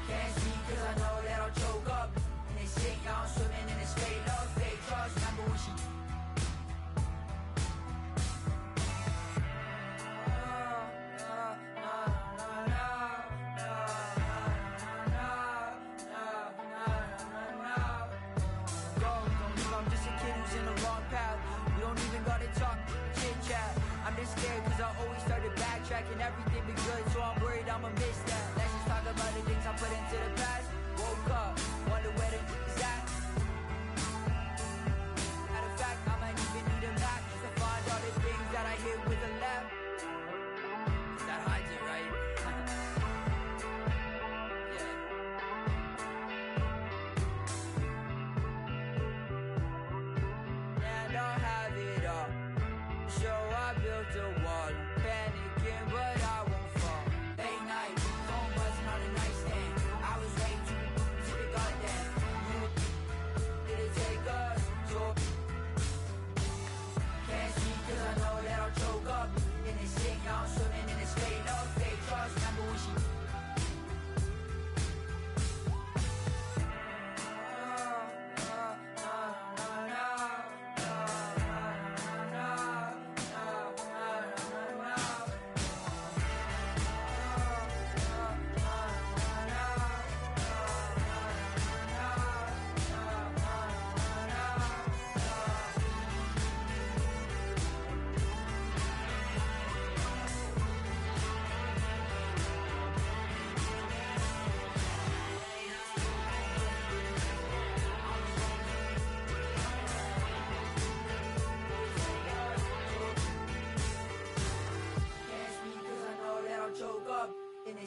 can't see 'cause I know that I'll choke up. And they say y'all swimming in this straight up fake trust. Remember when she scared cause I always started backtracking. Everything be good, so I'm worried I'ma miss that. Let's just talk about the things I put into the past. Woke up, wonder where the is at. Matter of fact, I might even need a map to find all the things that I hit with a left. That hides it, right? Yeah.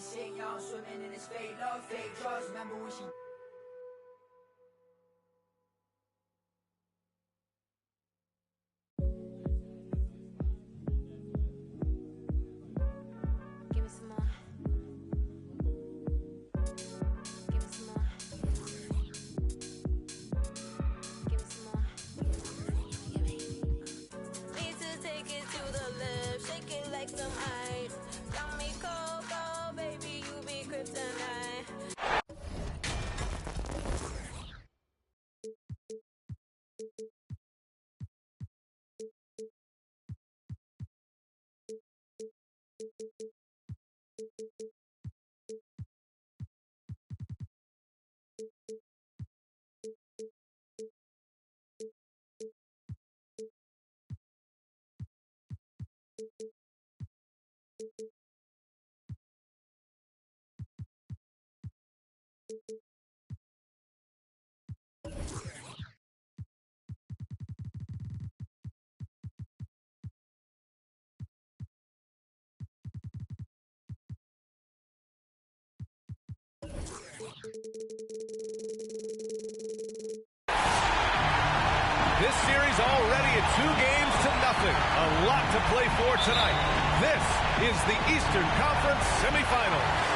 sick, young, swimming in his fake love, fake drugs. Remember when she This series already at 2-0. A lot to play for tonight. This is the Eastern Conference semifinals.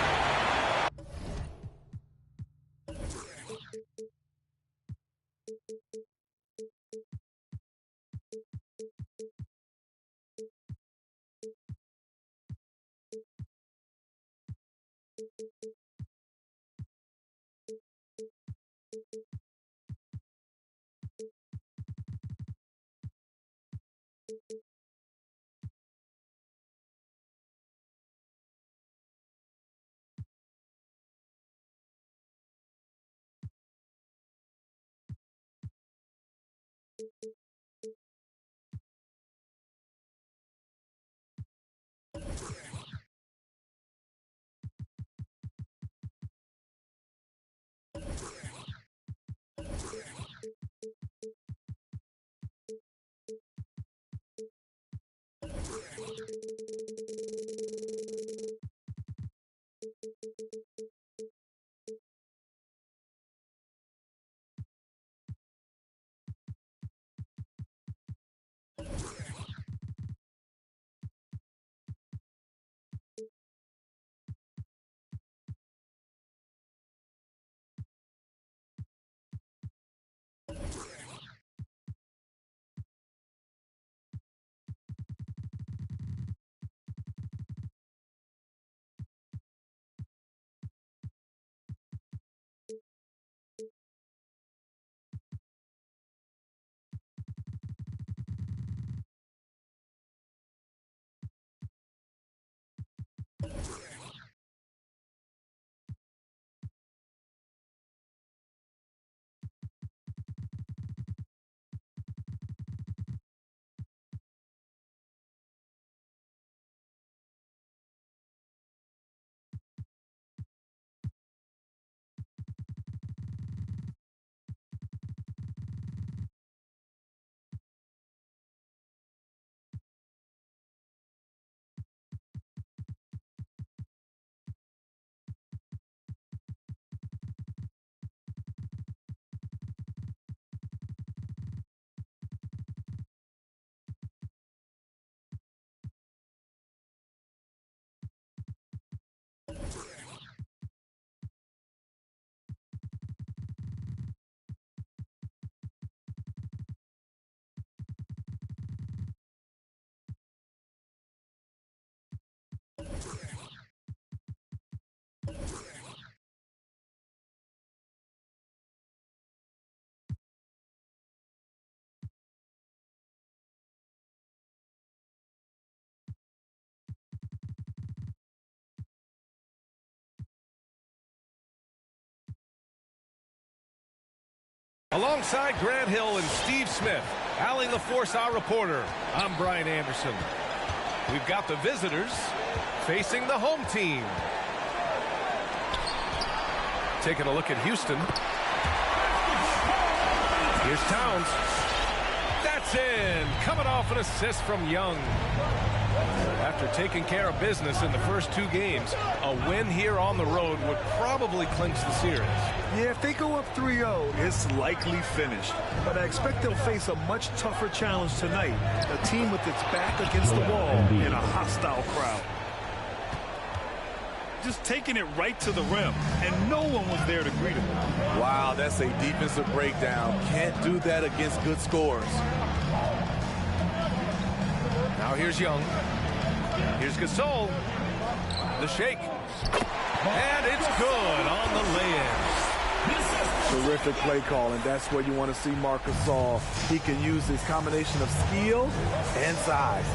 Alongside Grant Hill and Steve Smith, Allie LaForce, our reporter, I'm Brian Anderson. We've got the visitors facing the home team. Taking a look at Houston. Here's Towns. That's in. Coming off an assist from Young. After taking care of business in the first 2 games, a win here on the road would probably clinch the series. Yeah, if they go up 3-0, it's likely finished. But I expect they'll face a much tougher challenge tonight. A team with its back against the wall in a hostile crowd. Just taking it right to the rim, and no one was there to greet him. Wow, that's a defensive breakdown. Can't do that against good scores. Now here's Young. Here's Gasol. The shake. And it's good on the lay-in. Terrific play call, and that's where you want to see Marc Gasol. He can use his combination of skill and size.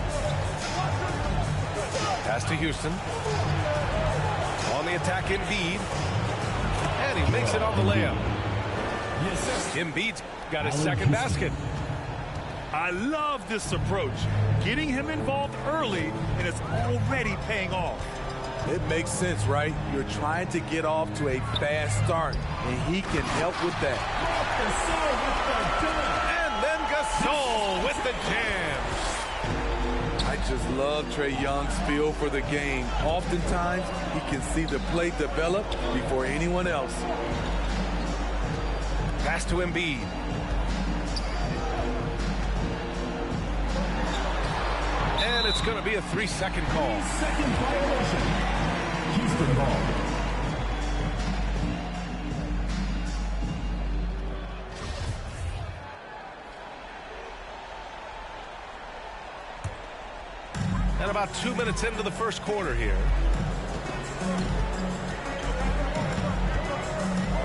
Pass to Houston. On the attack, Embiid. And he makes it on the layup. Embiid's got his second basket. I love this approach. Getting him involved early, and it's already paying off. It makes sense, right? You're trying to get off to a fast start, and he can help with that. And then Gasol with the jam. I just love Trae Young's feel for the game. Oftentimes, he can see the play develop before anyone else. Pass to Embiid. And it's going to be a 3-second call. Second violation. Houston ball. And about 2 minutes into the first quarter here.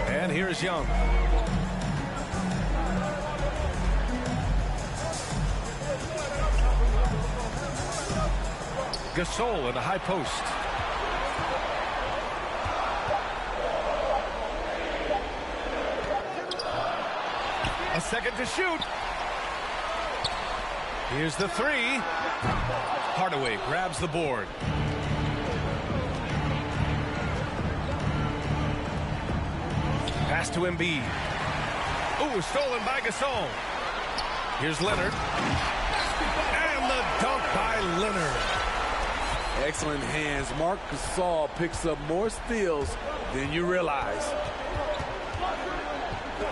And here's Young. Gasol in the high post. A second to shoot. Here's the 3. Hardaway grabs the board. Pass to Embiid. Ooh, stolen by Gasol. Here's Leonard. And the dunk by Leonard. Excellent hands. Marc Gasol picks up more steals than you realize.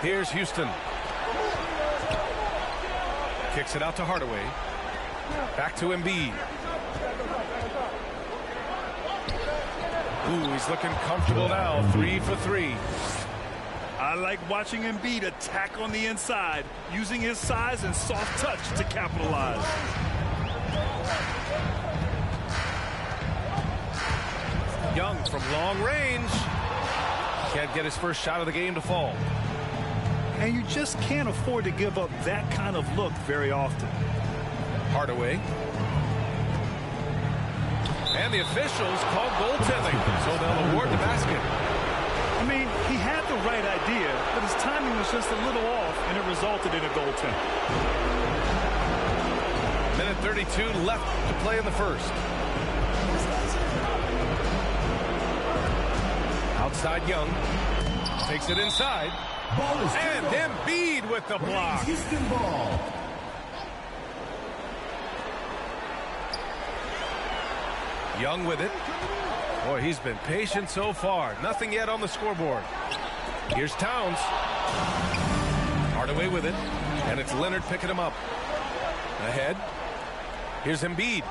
Here's Houston. Kicks it out to Hardaway. Back to Embiid. Ooh, he's looking comfortable now. 3 for 3. I like watching Embiid attack on the inside, using his size and soft touch to capitalize. Young from long range. Can't get his first shot of the game to fall. And you just can't afford to give up that kind of look very often. Hardaway. And the officials call goaltending, so they'll award the basket. I mean, he had the right idea, but his timing was just a little off, and it resulted in a goaltend. Minute 32 left to play in the first. Outside Young. Takes it inside. And Embiid with the block. Houston ball. Young with it. Boy, he's been patient so far. Nothing yet on the scoreboard. Here's Towns. Hardaway with it. And it's Leonard picking him up. Ahead. Here's Embiid.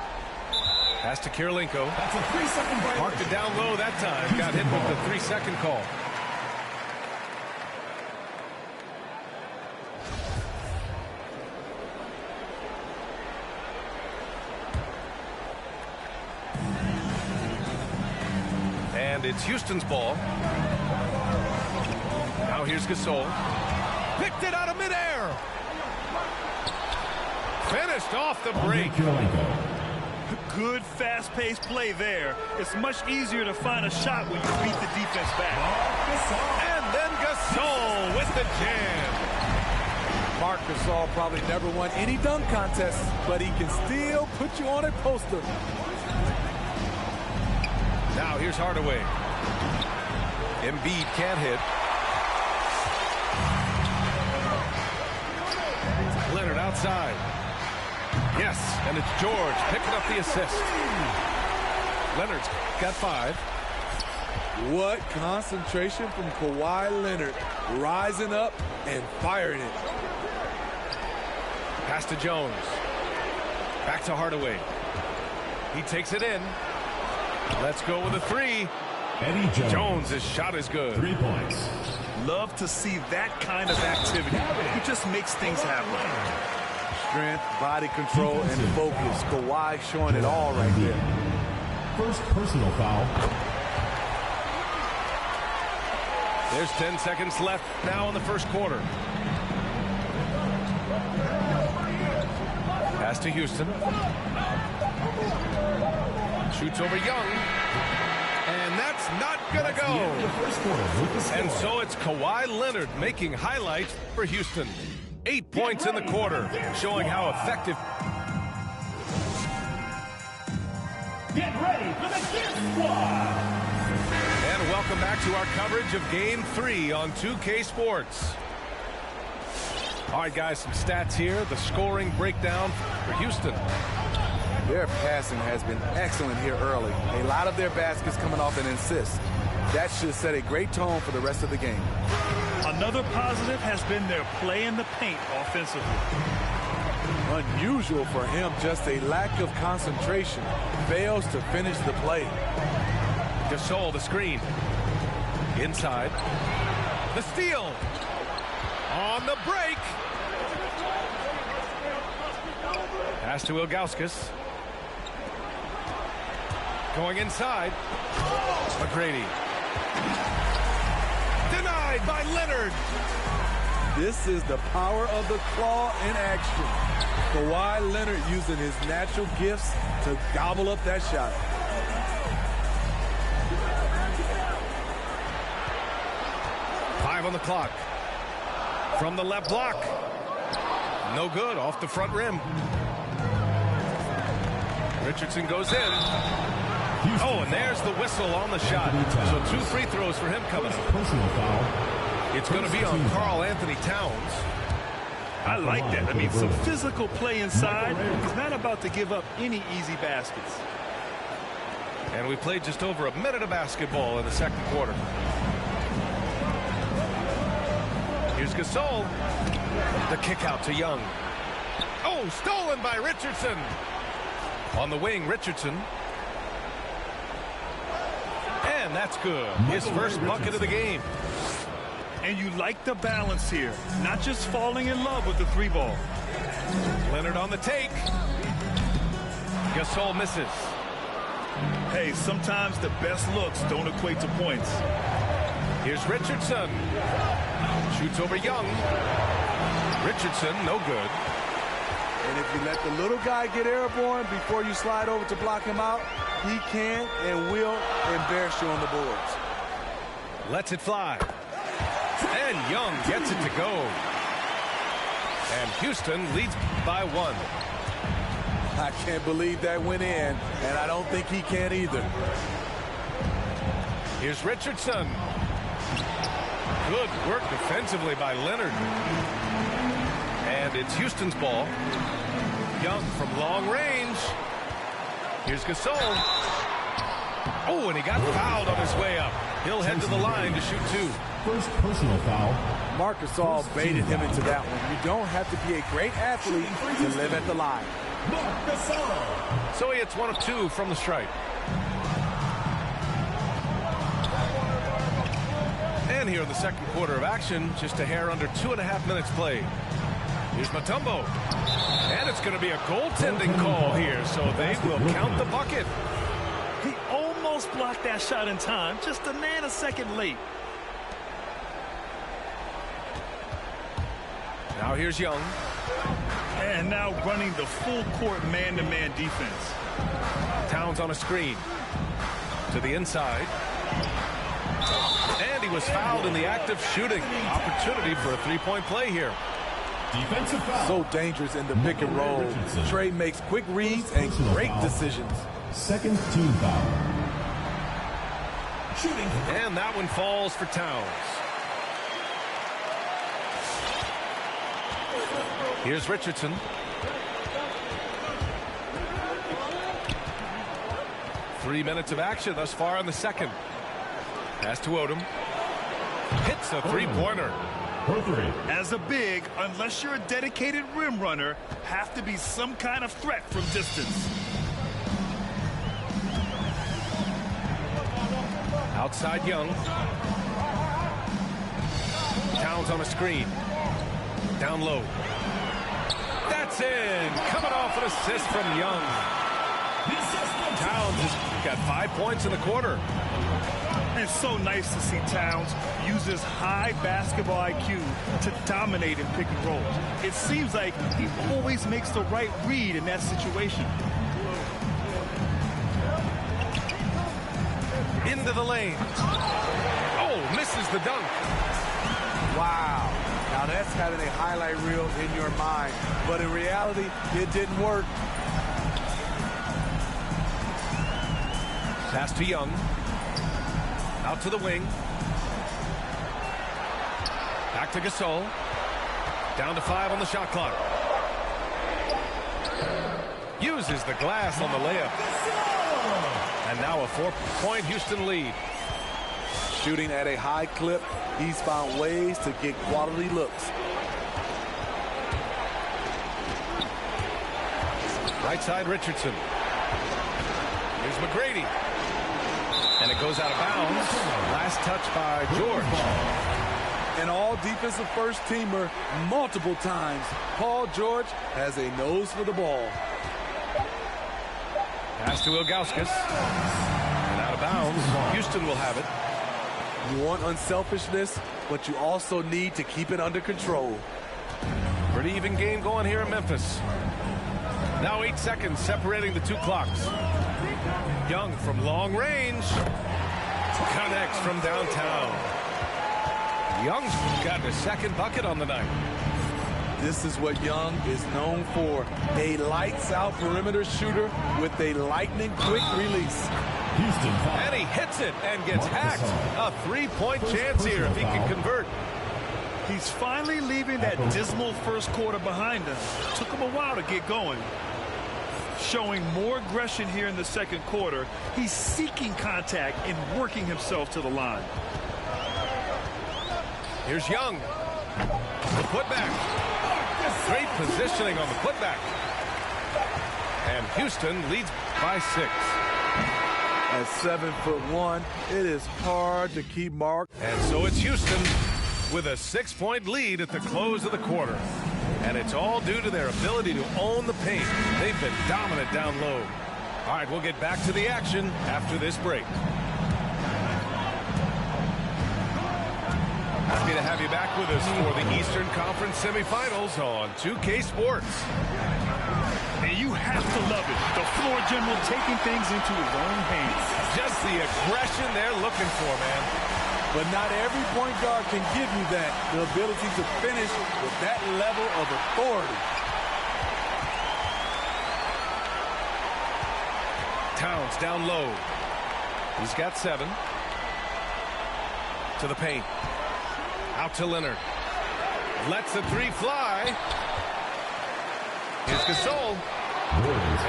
Pass to Kirilenko. That's a 3-second violation. Marked it down low that time. Got hit with the 3-second call. And it's Houston's ball. Now here's Gasol. Picked it out of midair. Finished off the break. Good fast-paced play there. It's much easier to find a shot when you beat the defense back. And then Gasol with the jam. Marc Gasol probably never won any dunk contests, but he can still put you on a poster. Now here's Hardaway. Embiid can't hit. Leonard outside. Yes, and it's George picking up the assist. Leonard's got 5. What concentration from Kawhi Leonard, rising up and firing it. Pass to Jones. Back to Hardaway. He takes it in. Let's go with a 3. Eddie Jones' shot is good. 3 points. Love to see that kind of activity. He just makes things happen. Strength, body control, and focus. Kawhi showing it all right there. First personal foul. There's 10 seconds left now in the first quarter. Pass to Houston. Shoots over Young. And that's not going to go. And so it's Kawhi Leonard making highlights for Houston. 8 points in the quarter, showing how effective. Get ready for the Kid Squad. And welcome back to our coverage of Game 3 on 2K Sports. All right, guys, some stats here. The scoring breakdown for Houston. Their passing has been excellent here early. A lot of their baskets coming off an assist. That should set a great tone for the rest of the game. Another positive has been their play in the paint offensively. Unusual for him, just a lack of concentration. Fails to finish the play. Gasol, the screen. Inside. The steal. On the break. Pass to Ilgauskas. Going inside. McGrady. Denied by Leonard. This is the power of the claw in action. Kawhi Leonard using his natural gifts to gobble up that shot. Five on the clock. From the left block. No good, off the front rim. Richardson goes in. Oh, and there's the whistle on the shot. So 2 free throws for him coming up. Personal foul. It's going to be on Karl Anthony Towns. I like that. I mean, some physical play inside. He's not about to give up any easy baskets. And we played just over a minute of basketball in the second quarter. Here's Gasol. The kick out to Young. Oh, stolen by Richardson. On the wing, Richardson. And that's good. His first bucket of the game. And you like the balance here. Not just falling in love with the 3-ball. Leonard on the take. Gasol misses. Hey, sometimes the best looks don't equate to points. Here's Richardson. Shoots over Young. Richardson, no good. And if you let the little guy get airborne before you slide over to block him out, he can and will embarrass you on the boards. Lets it fly. And Young gets it to go. And Houston leads by 1. I can't believe that went in, and I don't think he can either. Here's Richardson. Good work defensively by Leonard. And it's Houston's ball. Young from long range. Here's Gasol. Oh, and he got fouled on his way up. He'll head to the line to shoot 2. First personal foul. Marc Gasol baited him into that one. You don't have to be a great athlete to live at the line. So he hits 1 of 2 from the stripe. And here in the second quarter of action, just a hair under 2.5 minutes played. Here's Mutombo. And it's going to be a goaltending call here, so they will count the bucket. He almost blocked that shot in time, just a nanosecond late. Now here's Young. And now running the full court man-to-man defense. Towns on a screen. To the inside. And he was fouled in the act of shooting. Opportunity for a 3-point play here. Defensive foul. So dangerous in the pick and roll. Trey makes quick reads and great decisions. Second team foul. Shooting. And that one falls for Towns. Here's Richardson. 3 minutes of action thus far in the second. Pass to Odom. Hits a three-pointer. As a big, unless you're a dedicated rim runner, have to be some kind of threat from distance. Outside Young. Towns on a screen. Down low. That's in. Coming off an assist from Young. Towns has got 5 points in the quarter. It's so nice to see Towns use his high basketball IQ to dominate in pick and rolls. It seems like he always makes the right read in that situation. Into the lane. Oh, misses the dunk. Wow. Now that's having a highlight reel in your mind. But in reality, it didn't work. Pass to Young. Out to the wing. Back to Gasol. Down to 5 on the shot clock. Uses the glass on the layup. And now a 4-point Houston lead. Shooting at a high clip, he's found ways to get quality looks. Right side Richardson. Here's McGrady. And it goes out of bounds. Last touch by George. An all-defensive first-teamer multiple times. Paul George has a nose for the ball. Pass to Ilgauskas. And out of bounds. Houston will have it. You want unselfishness, but you also need to keep it under control. Pretty even game going here in Memphis. Now 8 seconds separating the 2 clocks. Young from long range. Connects from downtown. Young's got a second bucket on the night. This is what Young is known for. A lights-out perimeter shooter with a lightning-quick release. Houston foul. And he hits it and gets hacked. A 3-point chance here if he can convert. He's finally leaving that dismal first quarter behind him. Took him a while to get going. Showing more aggression here in the second quarter. He's seeking contact and working himself to the line. Here's Young. The putback. Great positioning on the putback. And Houston leads by 6. At 7'1", it is hard to keep mark. And so it's Houston with a 6-point lead at the close of the quarter. And it's all due to their ability to own the paint. They've been dominant down low. All right, we'll get back to the action after this break. Happy to have you back with us for the Eastern Conference semifinals on 2K Sports. And you have to love it. The floor general taking things into his own hands. Just the aggression they're looking for, man. But not every point guard can give you that. The ability to finish with that level of authority. Towns down low. He's got 7. To the paint. Out to Leonard. Lets the 3 fly. Here's Gasol.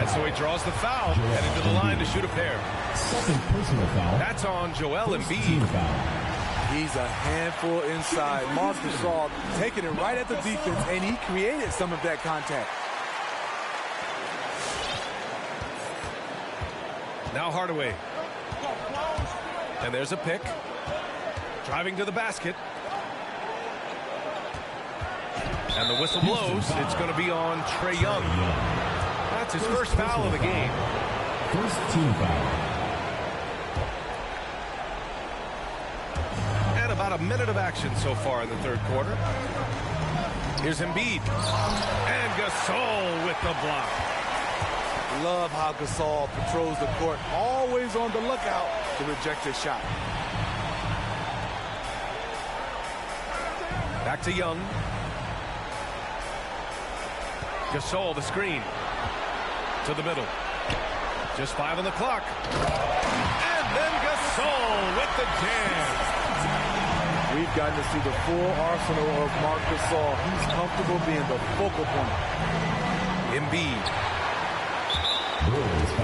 And so he draws the foul. Headed to the line to shoot a pair. Second personal foul. That's on Joel Embiid. Team foul. He's a handful inside. Marc Gasol taking it right at the defense, and he created some of that contact. Now Hardaway. And there's a pick. Driving to the basket. And the whistle blows. It's going to be on Trae Young. That's his first foul of the game. First team foul. And about a minute of action so far in the third quarter. Here's Embiid. And Gasol with the block. Love how Gasol patrols the court, always on the lookout to reject his shot. Back to Young. Gasol, the screen. To the middle. Just 5 on the clock. And then Gasol with the jam. We've gotten to see the full arsenal of Marc Gasol. He's comfortable being the focal point. Embiid.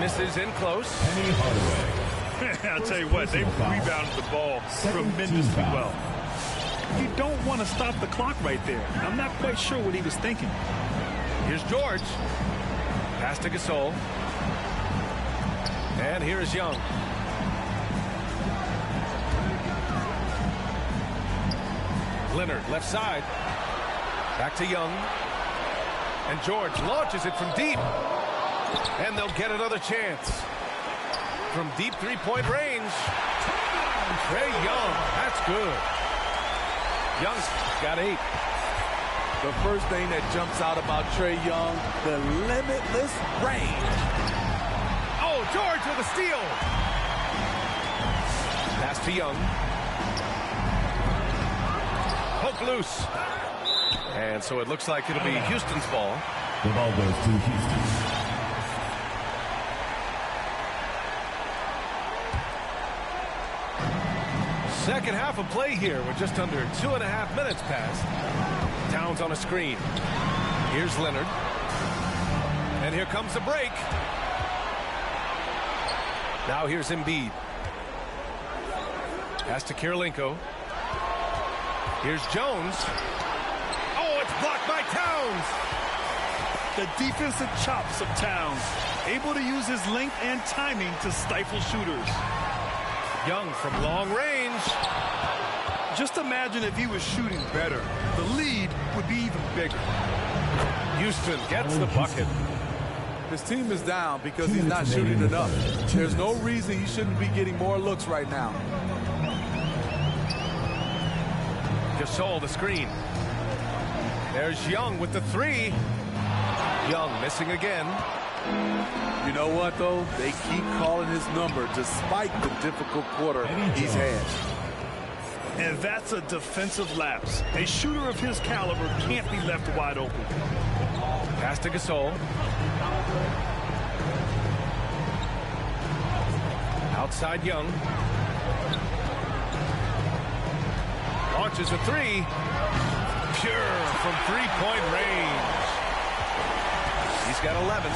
Misses in close. Penny Hardaway. I'll tell you what, they rebounded the ball tremendously well. You don't want to stop the clock right there. I'm not quite sure what he was thinking. Here's George. Pass to Gasol. And here is Young. Leonard, left side. Back to Young. And George launches it from deep. And they'll get another chance. From deep three-point range. Trae Young. That's good. Young's got 8. The first thing that jumps out about Trae Young, the limitless range. Oh, George with a steal. Pass to Young. Poke loose. And so it looks like it'll be Houston's ball. The ball goes to Houston. Second half of play here with just under 2.5 minutes passed. Towns on a screen. Here's Leonard. And here comes the break. Now here's Embiid. Pass to Kirilenko. Here's Jones. Oh, it's blocked by Towns. The defensive chops of Towns, able to use his length and timing to stifle shooters. Young from long range. Just imagine if he was shooting better. The lead would be even bigger. Houston gets the bucket. His team is down because he's not shooting enough. There's no reason he shouldn't be getting more looks right now. Gasol the screen. There's Young with the 3. Young missing again. You know what, though? They keep calling his number despite the difficult quarter he's had. And that's a defensive lapse. A shooter of his caliber can't be left wide open. Pass to Gasol. Outside Young. Launches a 3. Pure from three-point range. He's got 11.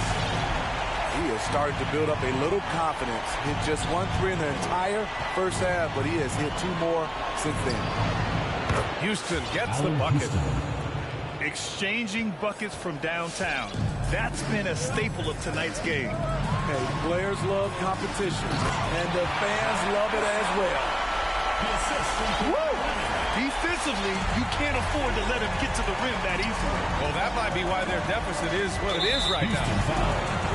He is starting to build up a little confidence. Hit just 1 3 in the entire first half, but he has hit 2 more since then. Houston gets the bucket. Exchanging buckets from downtown. That's been a staple of tonight's game. Hey, players love competition, and the fans love it as well. Woo! Defensively, you can't afford to let him get to the rim that easily. Well, that might be why their deficit is what it is right now.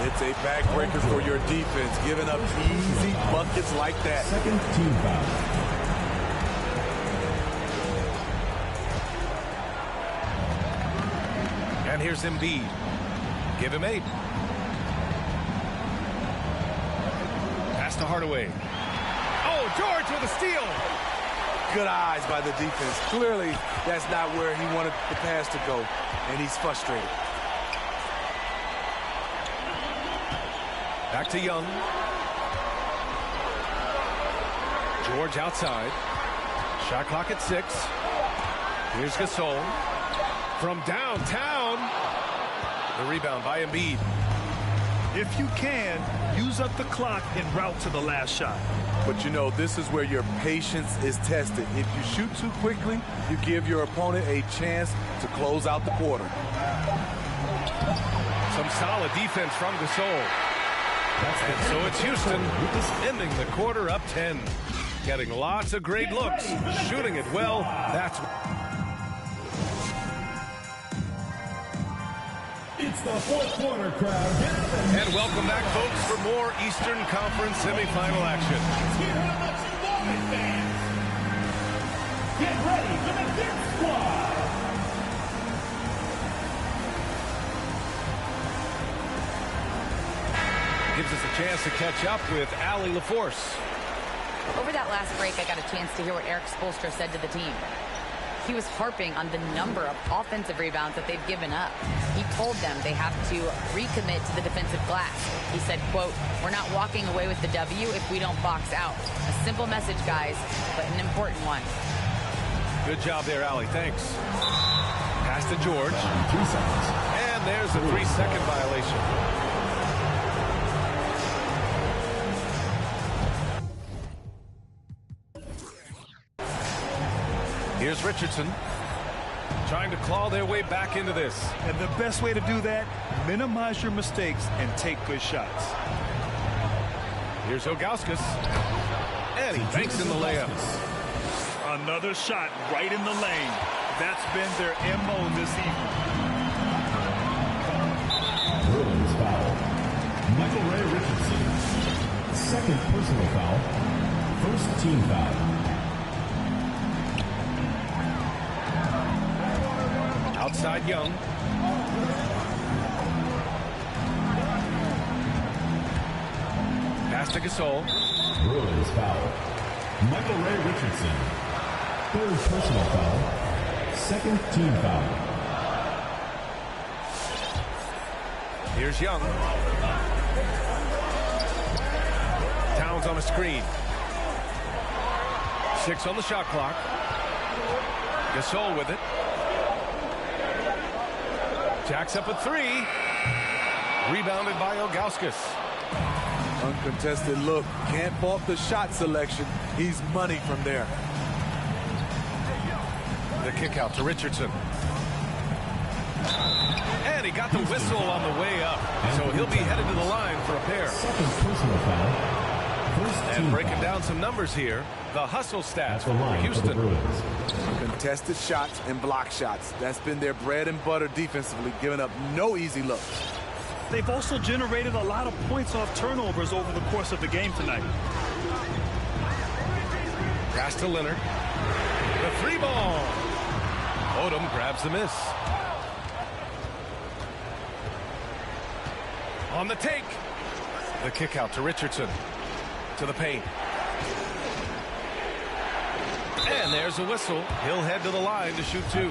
It's a backbreaker for your defense, giving up easy buckets like that. Second team foul. And here's Embiid. Give him 8. Pass to Hardaway. Oh, George with a steal. Good eyes by the defense. Clearly, that's not where he wanted the pass to go, and he's frustrated. Back to Young. George outside. Shot clock at 6. Here's Gasol. From downtown. The rebound by Embiid. If you can, use up the clock en route to the last shot. But you know, this is where your patience is tested. If you shoot too quickly, you give your opponent a chance to close out the quarter. Some solid defense from Gasol. And so it's Houston ending the quarter up 10. Getting lots of great looks, shooting it well. That's It's the fourth quarter crowd. And welcome back, folks, for more Eastern Conference semifinal action. Let's hear how much you love it, fans. Get ready for the Dirt Squad. Gives us a chance to catch up with Allie LaForce. Over that last break, I got a chance to hear what Erik Spoelstra said to the team. He was harping on the number of offensive rebounds that they've given up. He told them they have to recommit to the defensive glass. He said, quote, "We're not walking away with the W if we don't box out." A simple message, guys, but an important one. Good job there, Allie. Thanks. Pass to George. 2 seconds. And there's a 3-second violation. Here's Richardson trying to claw their way back into this. And the best way to do that, minimize your mistakes and take good shots. Here's Ilgauskas. And he banks in the layup. Another shot right in the lane. That's been their MO this evening. Bruins foul. Michael Ray Richardson. Second personal foul. First team foul. Outside Young. Pass to Gasol. Bruins foul. Michael Ray Richardson. Third personal foul. Second team foul. Here's Young. Towns on a screen. 6 on the shot clock. Gasol with it. Jacks up a 3. Rebounded by Ilgauskas. Uncontested look. Can't fault the shot selection. He's money from there. The kick out to Richardson. And he got the whistle on the way up. So he'll be headed to the line for a pair. Second personal foul. First And team breaking foul. down some numbers here. The hustle stats The for line for the Houston. Bruins. Contested shots and block shots. That's been their bread and butter defensively, giving up no easy looks. They've also generated a lot of points off turnovers over the course of the game tonight. Pass to Leonard. The 3 ball. Odom grabs the miss. On the take. The kick out to Richardson. To the paint. And there's a whistle. He'll head to the line to shoot 2.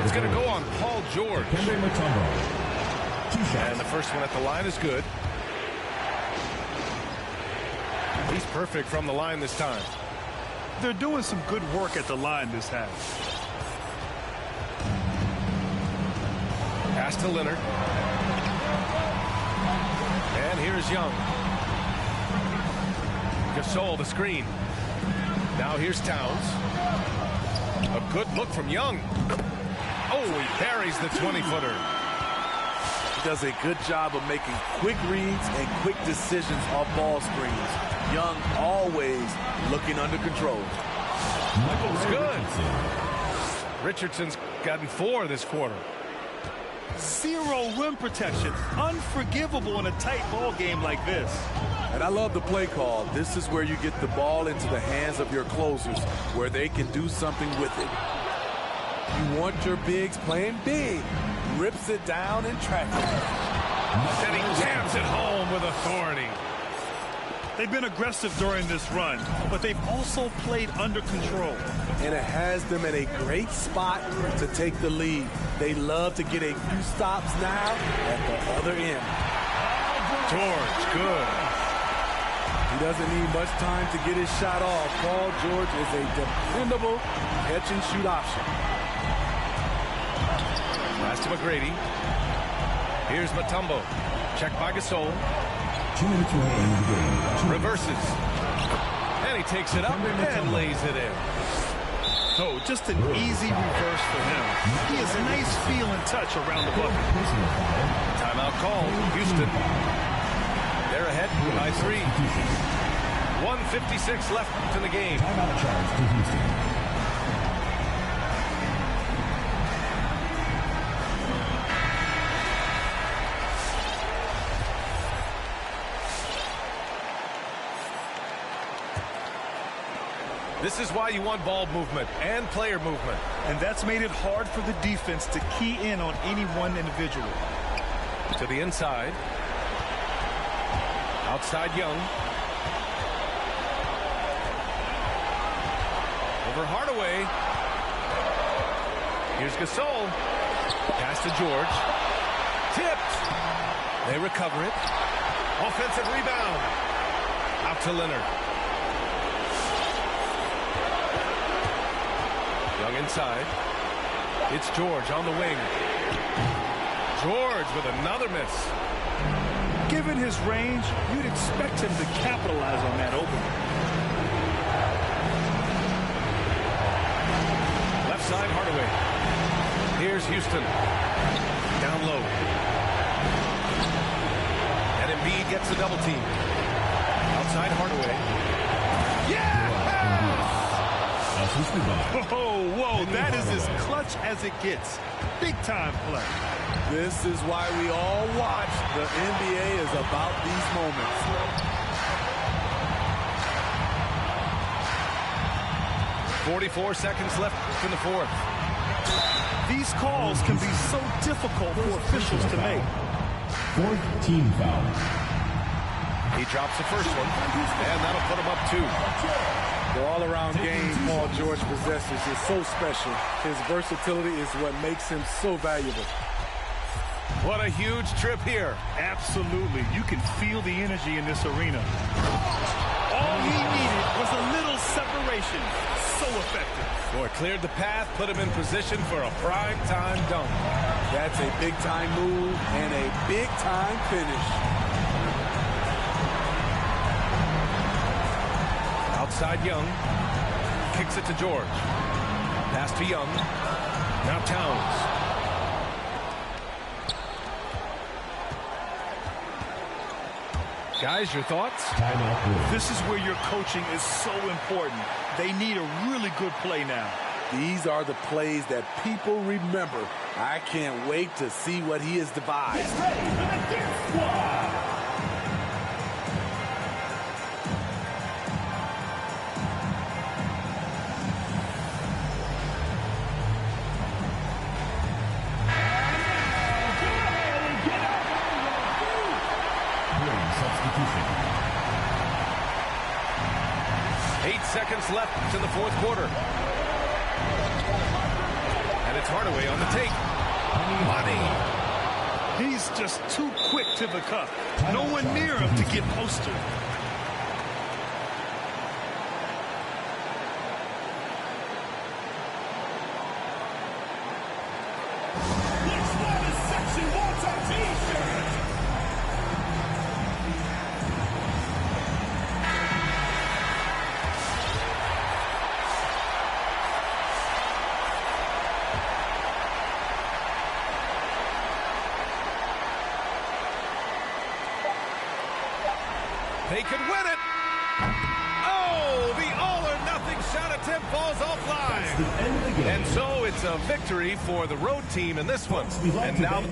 It's going to go on Paul George. Dikembe Mutombo. 2 shots. And the first one at the line is good. He's perfect from the line this time. They're doing some good work at the line this half. Pass to Leonard. And here's Young. Gasol, the screen. Now here's Towns. A good look from Young. Oh, he buries the 20-footer. He does a good job of making quick reads and quick decisions off ball screens. Young always looking under control. It's good. Richardson's gotten 4 this quarter. 0 rim protection. Unforgivable in a tight ball game like this. And I love the play call. This is where you get the ball into the hands of your closers, where they can do something with it. You want your bigs playing big. Rips it down in traffic. And he jams it home with authority. They've been aggressive during this run, but they've also played under control. And it has them in a great spot to take the lead. They love to get a few stops now at the other end. George, good. He doesn't need much time to get his shot off. Paul George is a dependable catch-and-shoot option. Pass to McGrady. Here's Mutombo. Check by Gasol. 2 minutes remaining in the game. Reverses. And he takes it up and lays it in. Oh, just an easy reverse for him. He has a nice feel and touch around the bucket. Timeout called. Houston. They're ahead by 3. 1:56 left in the game. Timeout charge to Houston. This is why you want ball movement and player movement. And that's made it hard for the defense to key in on any one individual. To the inside. Outside Young. Over Hardaway. Here's Gasol. Pass to George. Tipped. They recover it. Offensive rebound. Out to Leonard. Young inside. It's George on the wing. George with another miss. Given his range, you'd expect him to capitalize on that opening. Here's Houston. Down low. And Embiid gets the double team. Outside Hardaway. Yeah! Oh, whoa, that is as clutch as it gets. Big time play. This is why we all watch. The NBA is about these moments. .44 seconds left in the fourth. These calls can be so difficult for officials to make. Fourth team foul. He drops the first one, and that'll put him up 2. The all-around game Paul George possesses is so special. His versatility is what makes him so valuable. What a huge trip here. Absolutely. You can feel the energy in this arena. All he needed was a little separation. So effective. Boy, cleared the path, put him in position for a prime-time dunk. That's a big-time move and a big-time finish. Outside Young. Kicks it to George. Pass to Young. Now Towns. Guys, your thoughts? This is where your coaching is so important. They need a really good play now. These are the plays that people remember. I can't wait to see what he has devised. Substitution. 8 seconds left in the fourth quarter. And it's Hardaway on the take. Money. He's just too quick to the cup. No one near him to get posted. They could win it. Oh, the all-or-nothing shot attempt falls offline. And so it's a victory for the road team in this one. And now...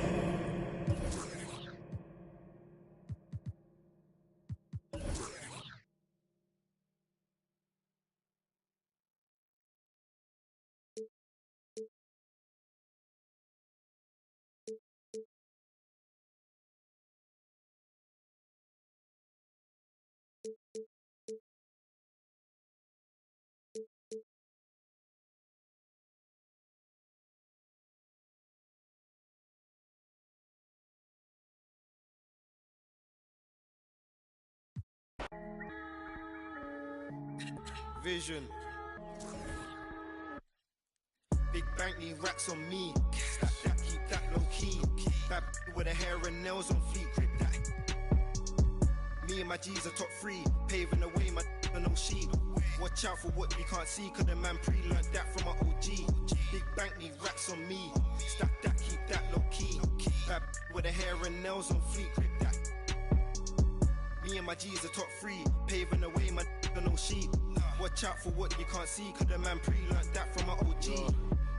Vision. Big bank need racks on me. Stack that, keep that low key. Bad with the hair and nails on fleek. Grip that. Me and my G's are top 3, paving the way, my no sheep. Watch out for what you can't see, cause the man pre-learned that from my OG. Big bank need racks on me. Stack that, keep that low key. Bad with the hair and nails on fleek. Grip that. Me and my G's are top 3, paving the way, my no sheep. Watch out for what you can't see, cause the man pre-learned that from my OG.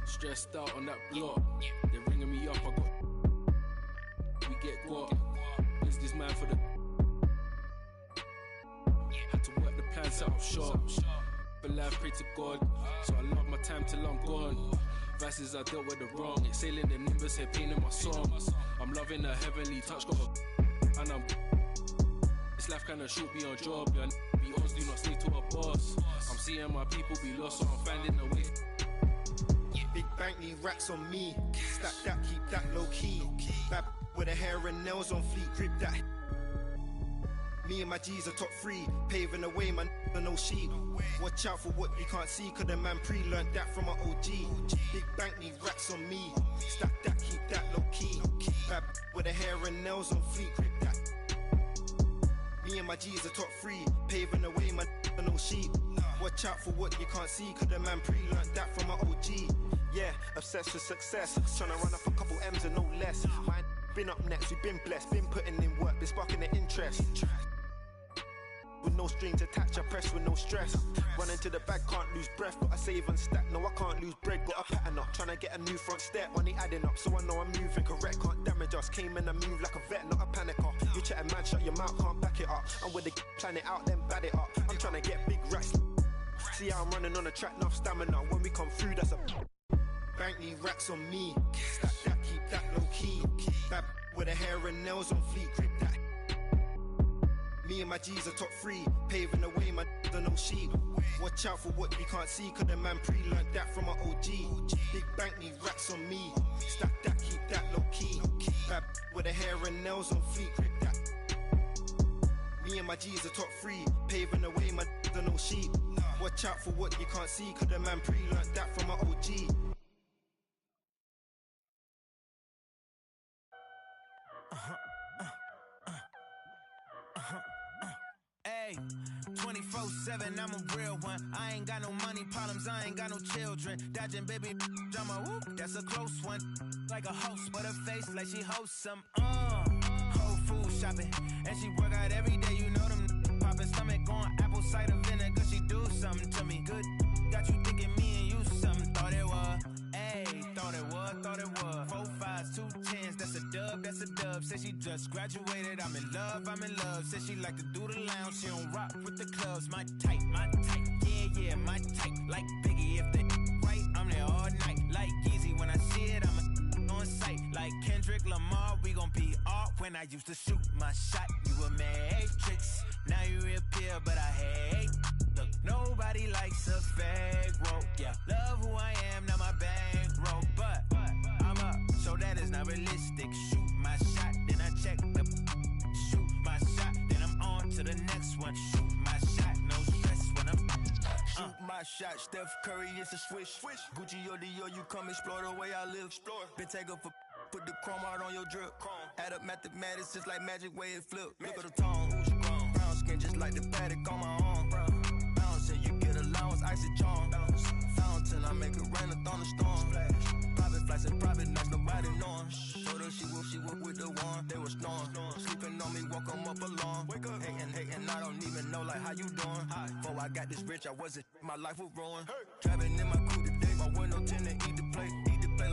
Stressed out on that block, they're ringing me up, we get guap. Is this man for the... Had to work the plan, set up shop. But life, pray to God, so I love my time till I'm gone. Vices I dealt with the wrong, exhaling them nimbus, here pain in my songs. I'm loving a heavenly touch, got a... And I'm... This life kinda short, be on job, yeah. Be honest, do not stay to a boss. I'm seeing my people be lost, so I'm finding a way. Big bank need racks on me. Stack that, keep that low key. Bad with the hair and nails on fleek, grip that. Me and my G's are top 3, paving the way, man, no sheep. Watch out for what you can't see, cause the man pre-learned that from my OG. Big bank need racks on me. Stack that, keep that low key. Bad with the hair and nails on fleek, grip that. Me and my G's are top 3, paving the way, man, no sheep. Watch out for what you can't see, cause the man pre-learned that from my OG. Yeah, obsessed with success. Trying to run up a couple M's and no less. Mine been up next, we've been blessed. Been putting in work, been sparking the interest. With no strings attached, I press with no stress. Running to the bag, can't lose breath. Gotta save and stack, no I can't lose bread. Got a pattern up, trying to get a new front step. Money adding up, so I know I'm moving correct. Can't damage us, came in and move like a vet, not a panicker. You chatting mad, shut your mouth, can't back it up. I'm with the plan it out, then bad it up. I'm trying to get big racks. See how I'm running on the track, enough stamina. When we come through, that's a bank need racks on me. Stack that, keep that low key. Bad with the hair and nails on fleek. Grip that. Me and my G's are top 3, paving the way, my don't know sheep. Watch out for what you can't see, cause the man pre-learned that from my OG. Big bank need racks on me. Stack that, keep that low key. Bad with the hair and nails on fleek. Grip that. Me and my G's are top 3, paving the way, my don't know sheep. Watch out for what you can't see, cause the man pre-learned that from my OG. Hey, 24/7, I'm a real one. I ain't got no money problems, I ain't got no children. Dodging baby drama, whoop, that's a close one. Like a host, but her face like she hosts some. Whole food shopping, and she work out every day. You know them popping stomach going apple cider vinegar. She do something to me good. Got you thinking me and you something. Thought it was, ayy, thought it was. 4 5s, 2 10s, that's a dub, that's a dub. Said she just graduated, I'm in love. Said she like to do the lounge, she don't rock with the clubs. My type, yeah, my type. Like Biggie, if they right, I'm there all night. Like Yeezy, when I see it, I'm on sight. Like Kendrick Lamar, we gon' be off. When I used to shoot my shot, you were matrix. Now you reappear, but I hate. Look, nobody likes a fake rope. Yeah, love who I am, not my bankroll. But I'm up, so that is not realistic. Shoot my shot, then I check the. Shoot my shot, then I'm on to the next one. Shoot my shot, no stress when I'm. Shoot my shot, Steph Curry, it's a swish. Gucci or Dior, you come explore the way I live. Been taken for. Put the chrome out on your drip. Add up mathematics, just like magic way it flip. Look at the tone. Brown skin, just like the paddock on my arm. Bouncing, you get allowance, icy charm. Fountain, I make it rain, a thunderstorm. Private flights and private nights, nobody knowing. Told her she would with the one, they were snoring. Sleeping on me, walk 'em up along. Hating, I don't even know like how you doing. Before I got this rich, I wasn't, my life was ruined. Driving in my coupe today, my window tint and eat the plate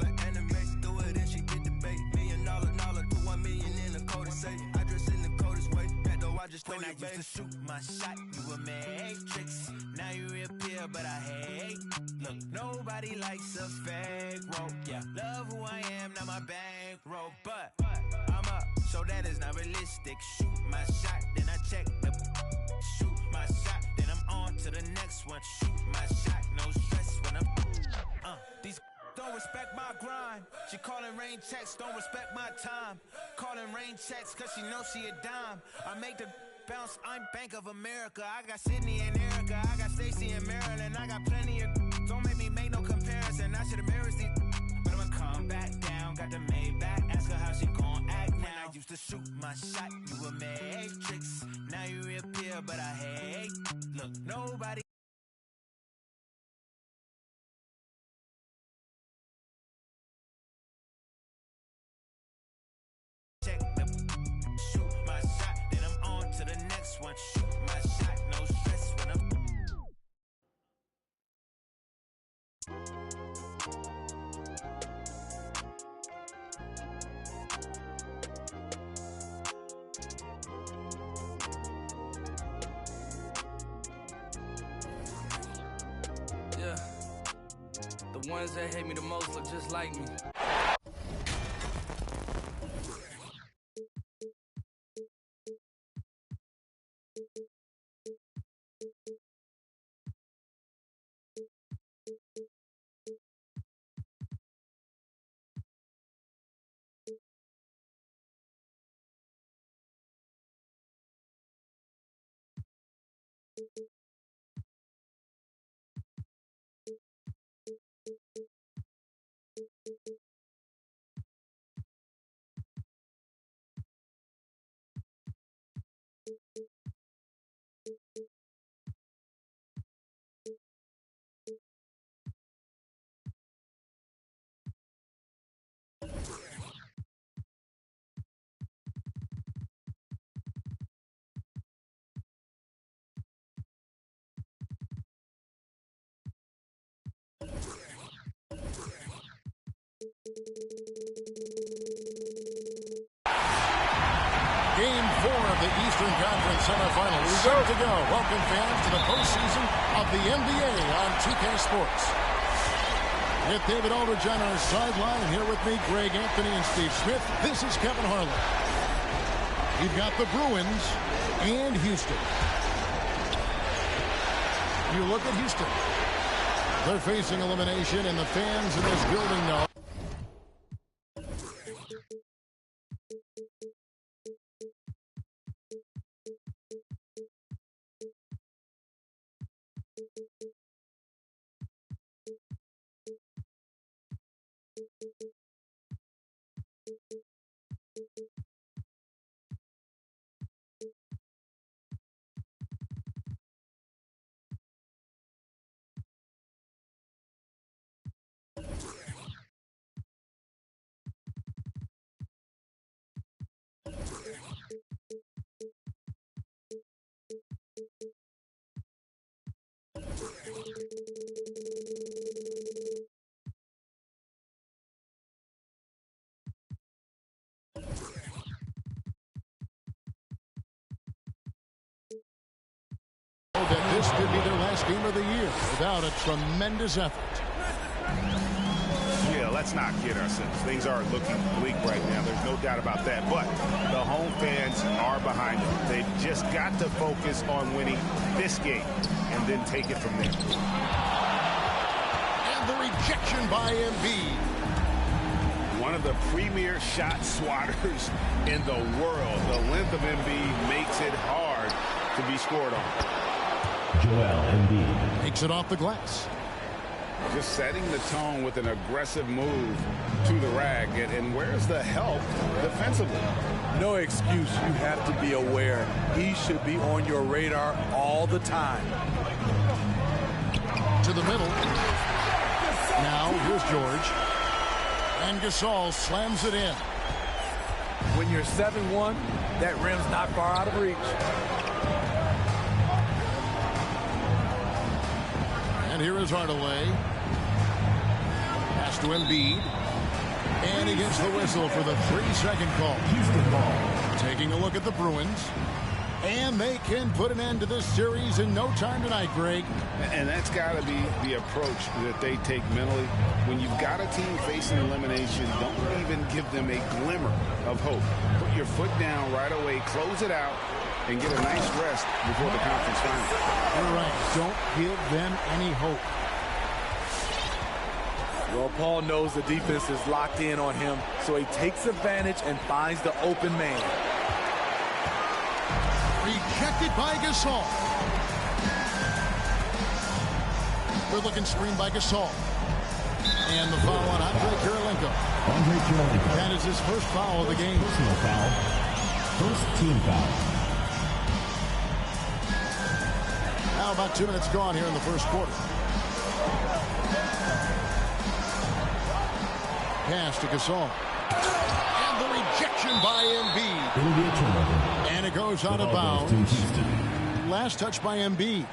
like anime. Do it and she did debate. $1 million, put 1 million in the code to say. I dress in the coldest way, that though I just told you, babe. When I used to shoot my shot, you were matrix. Now you reappear, but I hate. Look, nobody likes a fake rope. Yeah, love who I am, not my bankroll. But I'm up, so that is not realistic. Shoot my shot, then I check the. Shoot my shot, then I'm on to the next one. Shoot my shot, no stress when I'm. These don't respect my grind. She calling rain checks, don't respect my time. Calling rain checks, cause she knows she a dime. I make the bounce, I'm Bank of America. I got Sydney and Erica, I got Stacy and Maryland. I got plenty of. Don't make me make no comparison. I should embarrass these. But I'ma come back down. Got the Maybach, ask her how she gon' act now. When I used to shoot my shot, you were matrix. Now you reappear, but I hate. Look, nobody. Check the. Shoot my shot, then I'm on to the next one. Shoot my shot, no stress when I'm. Yeah, the ones that hate me the most look just like me. the Eastern Conference semifinals set to go. Welcome, fans, to the postseason of the NBA on 2K Sports. With David Aldridge on our sideline, here with me, Greg Anthony and Steve Smith. This is Kevin Harlan. You've got the Bruins and Houston. You look at Houston. They're facing elimination, and the fans in this building know. That this could be their last game of the year without a tremendous effort. Yeah, let's not kid ourselves. Things are looking bleak right now. There's no doubt about that. But the home fans are behind them. They've just got to focus on winning this game and then take it from there. And the rejection by Embiid. One of the premier shot swatters in the world. The length of Embiid makes it hard to be scored on. Joel Embiid takes it off the glass. Just setting the tone with an aggressive move to the rack. And where's the help defensively? No excuse. You have to be aware. He should be on your radar all the time. To the middle. Now here's George. And Gasol slams it in. When you're 7-1, that rim's not far out of reach. And here is Hardaway. Pass to Embiid. And he gets the whistle for the 3-second call. Houston ball. Taking a look at the Bruins. And they can put an end to this series in no time tonight, Greg. And that's got to be the approach that they take mentally. When you've got a team facing elimination, don't even give them a glimmer of hope. Put your foot down right away, close it out, and get a nice rest before the conference finals. You're right. Don't give them any hope. Well, Paul knows the defense is locked in on him, so he takes advantage and finds the open man. Rejected by Gasol. Good looking screen by Gasol. And the foul on Andre Kirilenko. Andre Kirilenko. That is his first foul of the game. Personal foul. First team foul. Now about 2 minutes gone here in the first quarter. Pass to Gasol. And the rejection by Embiid. It'll be a turnover. And it goes out of bounds. Last touch by Embiid.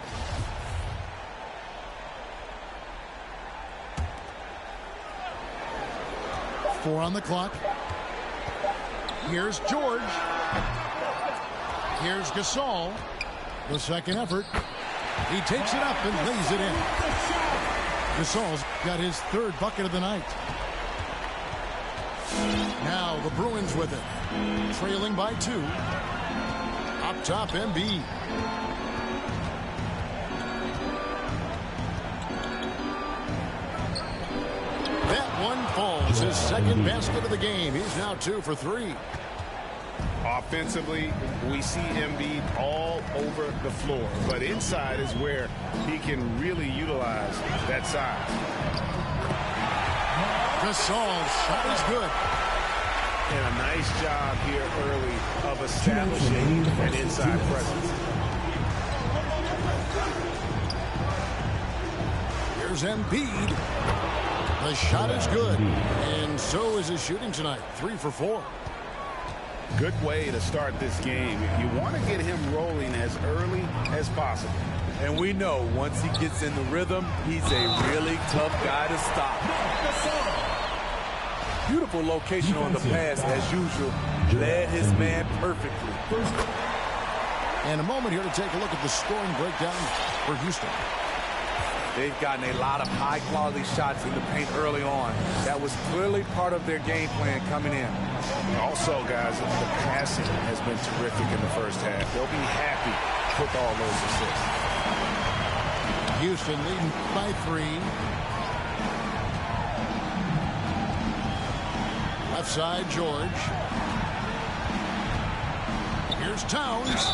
Four on the clock. Here's George. Here's Gasol. The second effort. He takes it up and lays it in. Gasol's got his third bucket of the night. Now the Bruins with it. Trailing by 2. Up top, Embiid. That one falls. His second basket of the game. He's now 2 for 3. Offensively, we see Embiid all over the floor, but inside is where he can really utilize that size. Gasol's shot is good. And a nice job here early of establishing an inside presence. Here's Embiid. The shot is good. And so is his shooting tonight. 3 for 4. Good way to start this game. You want to get him rolling as early as possible. And we know once he gets in the rhythm, he's a really tough guy to stop. Beautiful location on the pass as usual. Led his man perfectly. And a moment here to take a look at the scoring breakdown for Houston. They've gotten a lot of high-quality shots in the paint early on. That was clearly part of their game plan coming in. Also, guys, the passing has been terrific in the first half. They'll be happy with all those assists. Houston leading by 3. Left side, George. Here's Towns.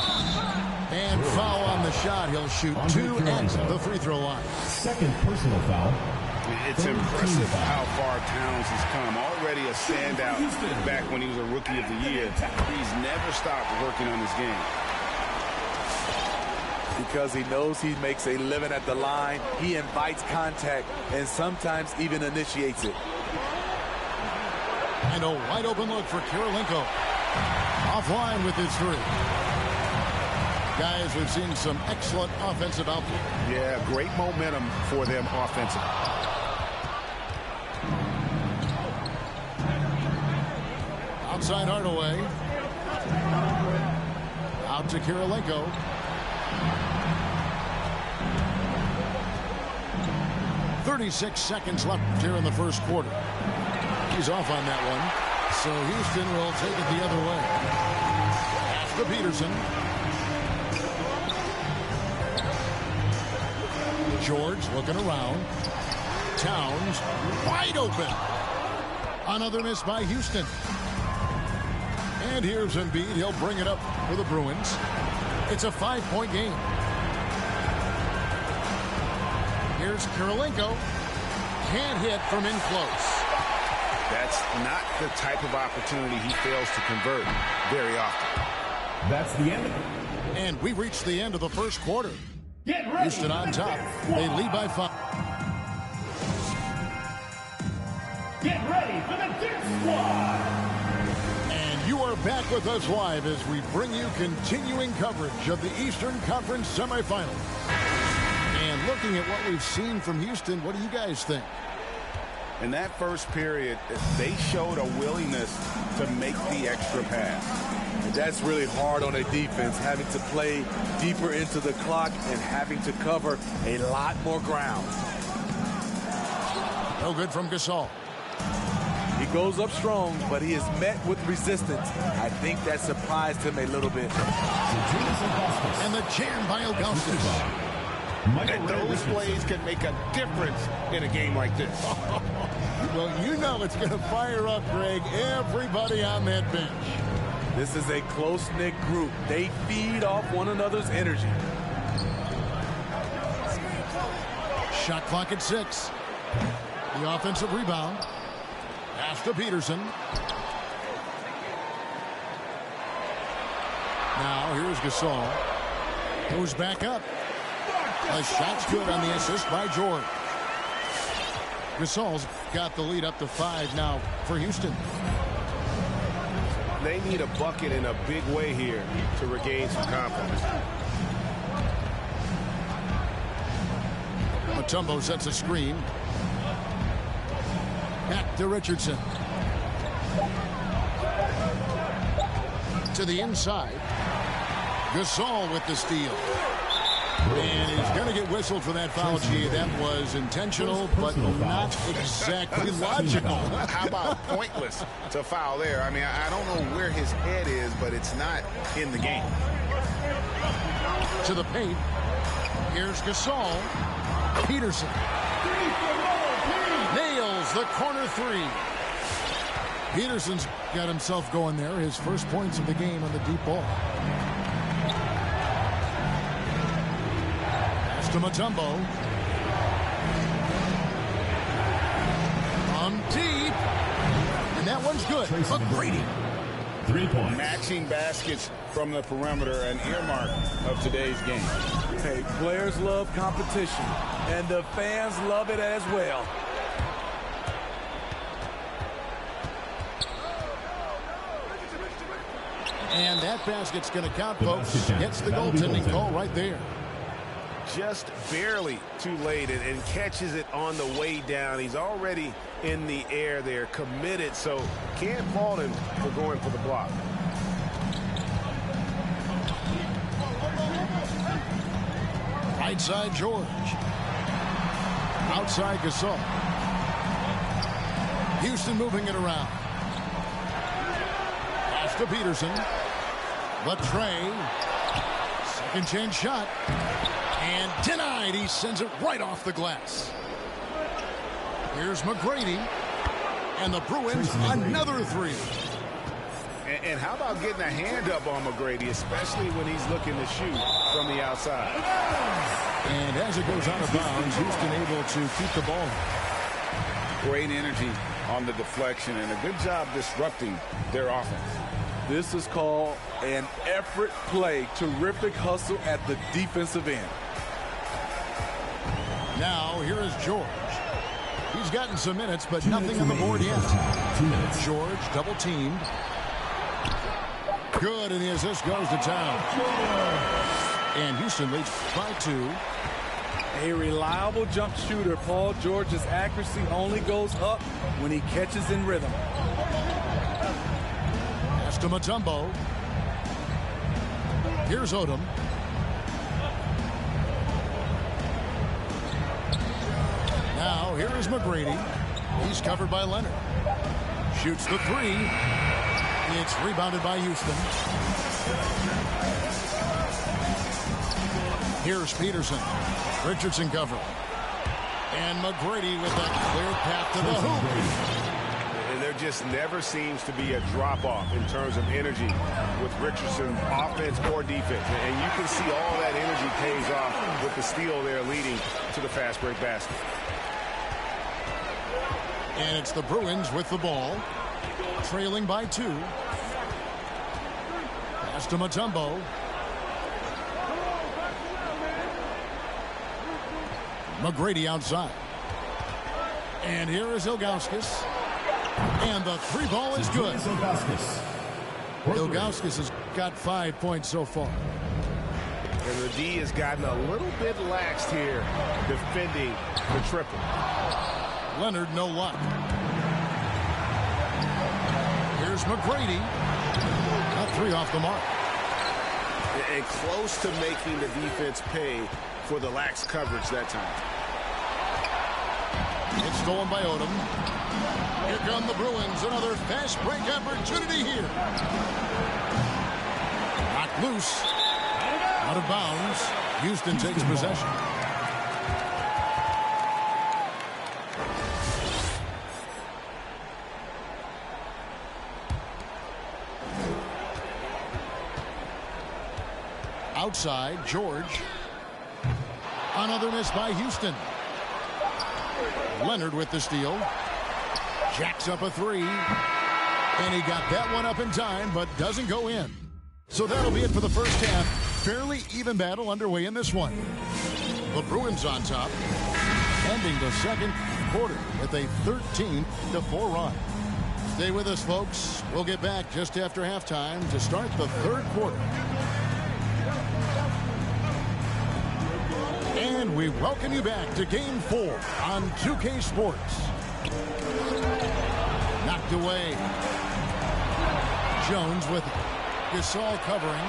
And foul on the shot. He'll shoot 2 at the free throw line. Second personal foul. It's impressive how far Towns has come. Already a standout back when he was a Rookie of the Year. He's never stopped working on his game. Because he knows he makes a living at the line, he invites contact and sometimes even initiates it. And a wide open look for Kirilenko. Offline with his 3. Guys, we've seen some excellent offensive output. Yeah, great momentum for them offensively. Outside Hardaway. Out to Kirilenko. "36 seconds left here in the first quarter." He's off on that one. So Houston will take it the other way. Pass to Peterson. George looking around. Towns wide open. Another miss by Houston. And here's Embiid. He'll bring it up for the Bruins. It's a 5-point game. Here's Kirilenko. Can't hit from in close. That's not the type of opportunity he fails to convert very often. That's the end. And we reached the end of the first quarter. Houston on top. They lead by 5. Get ready for the Dirt Squad. And you are back with us live as we bring you continuing coverage of the Eastern Conference semifinals. And looking at what we've seen from Houston, what do you guys think? In that first period, they showed a willingness to make the extra pass. And that's really hard on a defense, having to play deeper into the clock and having to cover a lot more ground. No good from Gasol. He goes up strong, but he is met with resistance. I think that surprised him a little bit. And the jam by Ilgauskas. And those plays can make a difference in a game like this. Well, you know it's going to fire up, Greg, everybody on that bench. This is a close-knit group. They feed off one another's energy. Shot clock at 6. The offensive rebound. Pass to Peterson. Now here's Gasol. Goes back up. A shot's good on the assist by George. Gasol's got the lead up to 5 now for Houston. They need a bucket in a big way here to regain some confidence. Mutombo sets a screen. Back to Richardson. To the inside. Gasol with the steal. And he's going to get whistled for that foul, G. That was intentional, but not exactly logical. How about pointless to foul there? I mean, I don't know where his head is, but it's not in the game. To the paint. Here's Gasol. Peterson. Nails the corner 3. Peterson's got himself going there. His first points of the game on the deep ball. To Mutombo. On deep. And that one's good. McGrady. 3 points. Matching baskets from the perimeter, an earmark of today's game. Hey, players love competition, and the fans love it as well. And that basket's going to count, folks. Gets the goaltending call right there. Just barely too late and catches it on the way down. He's already in the air there, committed, so can't fault him for going for the block. Right side, George. Outside, Gasol. Houston moving it around. Pass to Peterson. Latrey. Second chance shot. And denied. He sends it right off the glass. Here's McGrady. And the Bruins, another three. And how about getting a hand up on McGrady, especially when he's looking to shoot from the outside. And as it goes out of bounds, Houston able to keep the ball. Great energy on the deflection and a good job disrupting their offense. This is called an effort play. Terrific hustle at the defensive end. Now here is George. He's gotten some minutes, but nothing on the board yet. George double teamed. Good, and the assist goes to town. And Houston leads by 2. A reliable jump shooter. Paul George's accuracy only goes up when he catches in rhythm. Pass to Mutombo. Here's Odom. Now here is McGrady. He's covered by Leonard. Shoots the 3. It's rebounded by Houston. Here's Peterson. Richardson cover. And McGrady with a clear path to the hoop. And there just never seems to be a drop-off in terms of energy with Richardson, offense or defense. And you can see all that energy pays off with the steal there leading to the fast break basket. And it's the Bruins with the ball. Trailing by 2. Pass to Mutombo. McGrady outside. And here is Ilgauskas. And the 3 ball is good. Ilgauskas has got 5 points so far. And the D has gotten a little bit laxed here defending the triple. Leonard, no luck. Here's McGrady. Got 3 off the mark. And close to making the defense pay for the lax coverage that time. It's stolen by Odom. Here come the Bruins. Another fast break opportunity here. Knocked loose. Out of bounds. Houston takes possession. Outside, George. Another miss by Houston. Leonard with the steal. Jacks up a 3. And he got that one up in time, but doesn't go in. So that'll be it for the first half. Fairly even battle underway in this one. The Bruins on top, ending the second quarter with a 13-4 run. Stay with us, folks. We'll get back just after halftime to start the third quarter. And we welcome you back to Game 4 on 2K Sports. Knocked away. Jones with Gasol covering.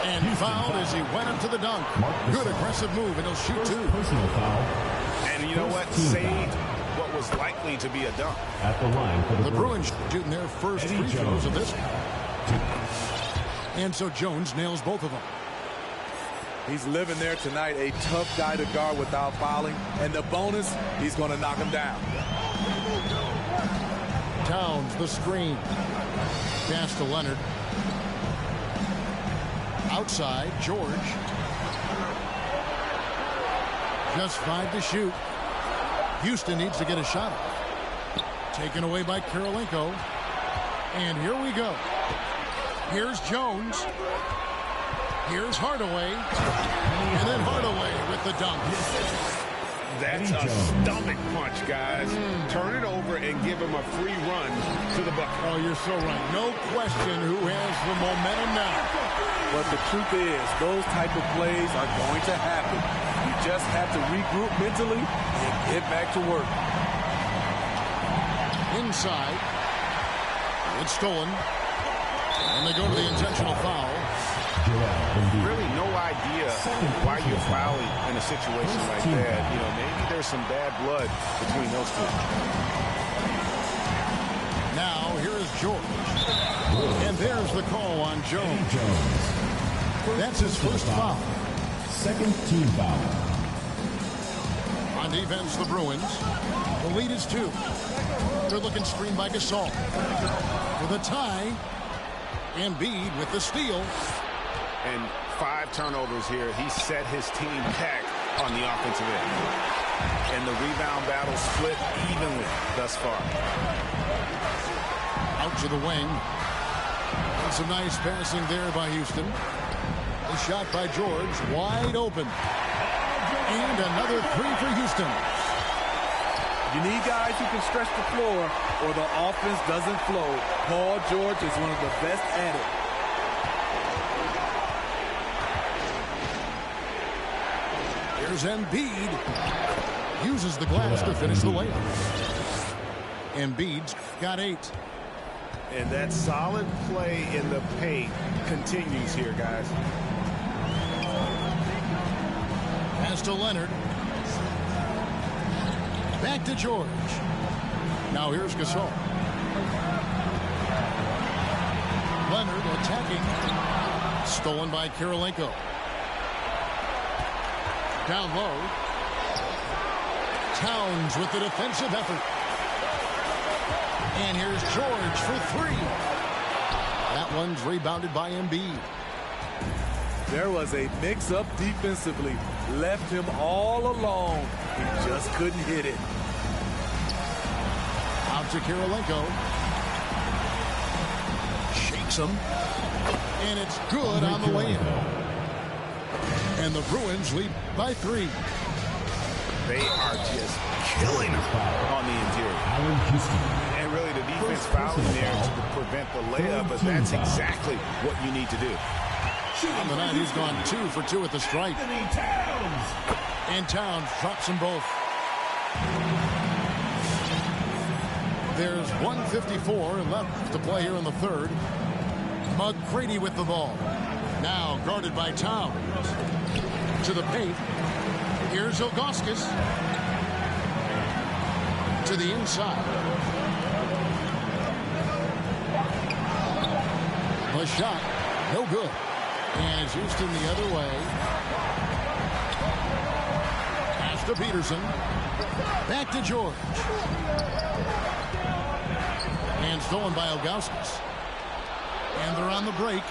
And fouled as he went up to the dunk. Good aggressive move, and he'll shoot 2. Personal foul. And you know what? Saved what was likely to be a dunk. At the line for the Bruins shooting their first free throws of this one. And so Jones nails both of them. He's living there tonight, a tough guy to guard without fouling. And the bonus, he's going to knock him down. Towns, the screen. Pass to Leonard. Outside, George. Just 5 to shoot. Houston needs to get a shot off. Taken away by Karolinko. And here we go. Here's Jones. Here's Hardaway. And then Hardaway with the dunk. That's a stomach punch, guys. Turn it over and give him a free run to the bucket. Oh, you're so right. No question who has the momentum now. But the truth is, those type of plays are going to happen. You just have to regroup mentally and get back to work. Inside. It's stolen. And they go to the intentional foul. Really no idea idea why you're fouling in a situation like that. You know, maybe there's some bad blood between those two. Now, here is George. And there's the call on Jones. That's his first foul. Second team foul. On defense, the Bruins. The lead is 2. They're looking screen by Gasol. For the tie. Embiid with the steal. And 5 turnovers here. He set his team back on the offensive end. And the rebound battle split evenly thus far. Out to the wing. And some nice passing there by Houston. A shot by George. Wide open. And another 3 for Houston. You need guys who can stretch the floor or the offense doesn't flow. Paul George is one of the best at it. Here's Embiid. Uses the glass to finish the layup. Embiid's got 8. And that solid play in the paint continues here, guys. Pass to Leonard. Back to George. Now here's Gasol. Leonard attacking. Stolen by Kirilenko. Down low. Towns with the defensive effort. And here's George for 3. That one's rebounded by Embiid. There was a mix-up defensively. Left him all alone. He just couldn't hit it. Out to Kirilenko. Shakes him. And it's good on the way in. And the Bruins lead by 3. They are just killing on the interior. And really the defense fouling there to prevent the layup, but that's exactly what you need to do. On the night, he's gone 2 for 2 at the stripe. And Towns drops them both. There's 1:54 left to play here in the third. McGrady with the ball. Now guarded by Towns. To the paint. Here's Ilgauskas. To the inside. The shot, no good. And it's Houston the other way. Pass to Peterson. Back to George. And stolen by Ilgauskas. And they're on the break.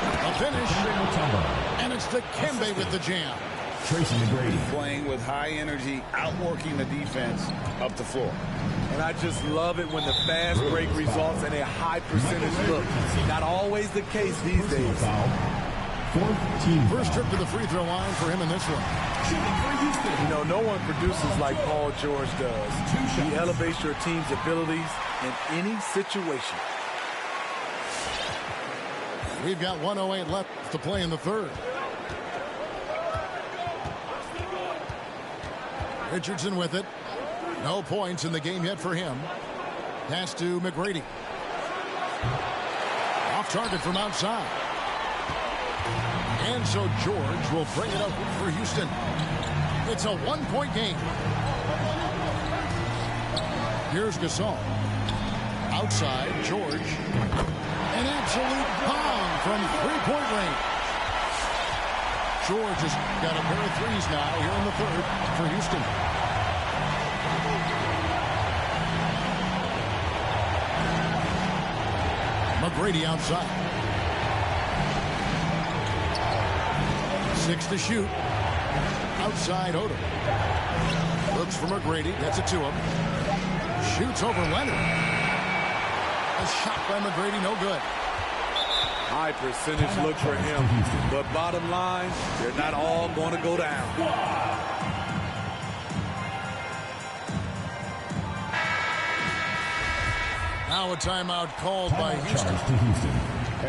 A finish. And it's Dikembe with the jam. Tracy McGrady. Playing with high energy, outworking the defense up the floor. And I just love it when the fast break results in a high percentage look. Not always the case these days. First trip to the free throw line for him in this one. You know, no one produces like Paul George does. He elevates your team's abilities in any situation. We've got 1:08 left to play in the third. Richardson with it. No points in the game yet for him. Pass to McGrady. Off target from outside. And so George will bring it up for Houston. It's a 1-point game. Here's Gasol. Outside, George. An absolute bomb from 3-point range. George has got a pair of threes now here in the third for Houston. McGrady outside. 6 to shoot. Outside Odom. Looks for McGrady. Gets it to him. Shoots over Leonard. A shot by McGrady, no good. High percentage look for him. But bottom line, they're not all going to go down. Now a timeout called by Houston.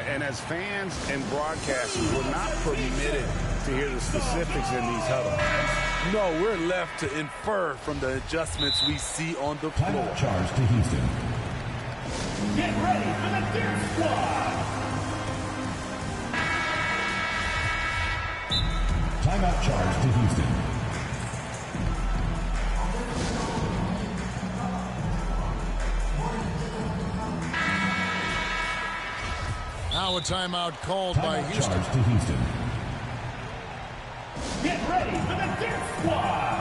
And as fans and broadcasters, we're not permitted to hear the specifics in these huddles. No, we're left to infer from the adjustments we see on the floor. Timeout charge to Houston. Get ready for the Deer Squad. Timeout charge to Houston. Now a timeout called by Houston. Charge to Houston. Get ready for the Dirt Squad!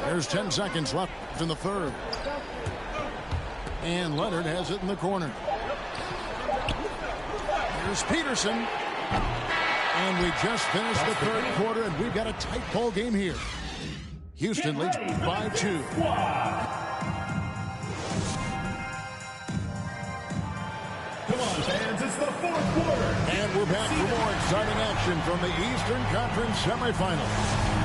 There's 10 seconds left in the third. And Leonard has it in the corner. Here's Peterson. And we just finished the third quarter, and we've got a tight ball game here. Houston leads by 2. Come on, fans, it's the fourth quarter. And we're back for more exciting action from the Eastern Conference semifinals.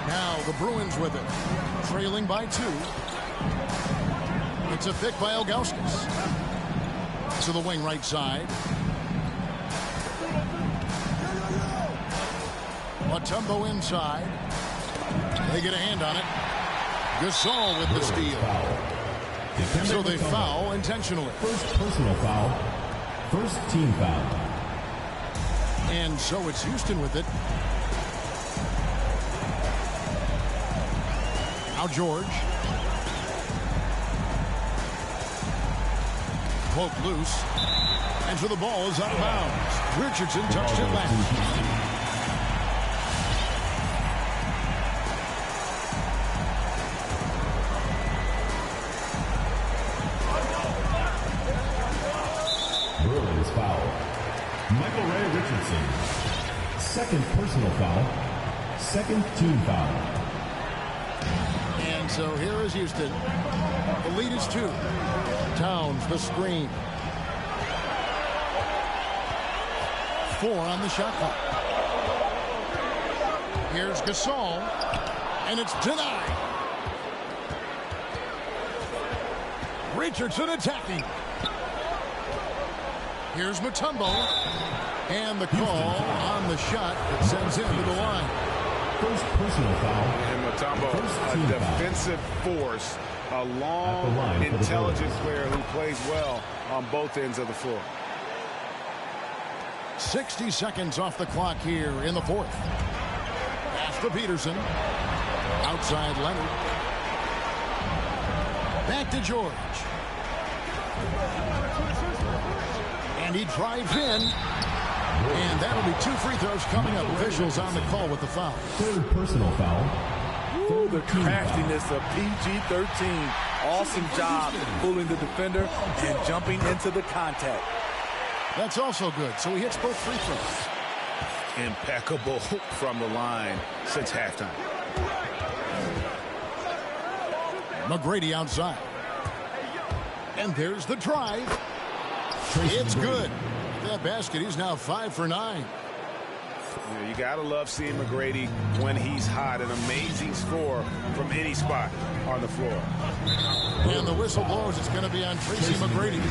Now the Bruins with it, trailing by 2. It's a pick by Ilgauskas. To the wing right side. Mutombo inside. They get a hand on it. Gasol with the steal. So they foul intentionally. First personal foul. First team foul. And so it's Houston with it. Now George. Poke loose. And so the ball is out of bounds. Richardson touched it last. Bruins foul. Michael Ray Richardson. Second personal foul. Second team foul. And so here is Houston. The lead is 2. Towns the screen. 4 on the shot clock. Here's Gasol. And it's denied. Richardson attacking. Here's Mutombo. And the call on the shot that sends him to the line. First personal foul. And Mutombo, a defensive force, a long, intelligent player who plays well on both ends of the floor. 60 seconds off the clock here in the fourth. Pass to Peterson. Outside Leonard. Back to George. And he drives in. And that'll be 2 free throws coming up. Officials on the call with the foul. Third personal foul. Ooh, the craftiness of PG-13. Awesome job pulling the defender and jumping into the contact. That's also good. So he hits both free throws. Impeccable from the line since halftime. McGrady outside. And there's the drive. It's good. That basket, he's now 5 for 9. Yeah, you gotta love seeing McGrady when he's hot. An amazing score from any spot on the floor. And the whistle blows. It's going to be on Tracy McGrady.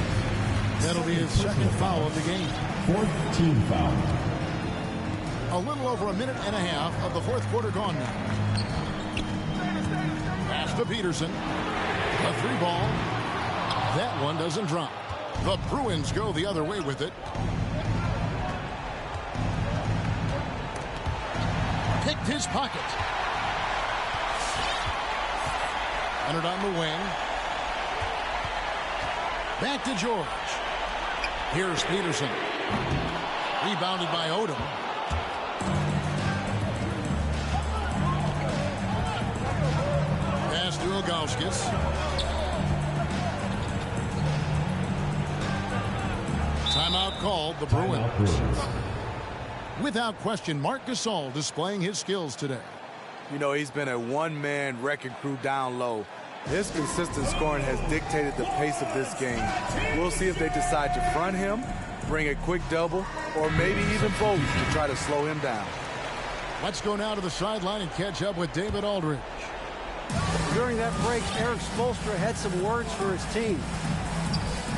That'll be his second foul of the game. Fourth team foul. A little over a minute and a half of the fourth quarter gone now. Pass to Peterson. A 3-ball. That one doesn't drop. The Bruins go the other way with it. Picked his pocket. Leonard on the wing. Back to George. Here's Peterson. Rebounded by Odom. Pass to Ilgauskas. Timeout called, the Bruins. Without question, Marc Gasol displaying his skills today. You know, he's been a one-man wrecking crew down low. His consistent scoring has dictated the pace of this game. We'll see if they decide to front him, bring a quick double, or maybe even both to try to slow him down. Let's go now to the sideline and catch up with David Aldridge. During that break, Erik Spoelstra had some words for his team.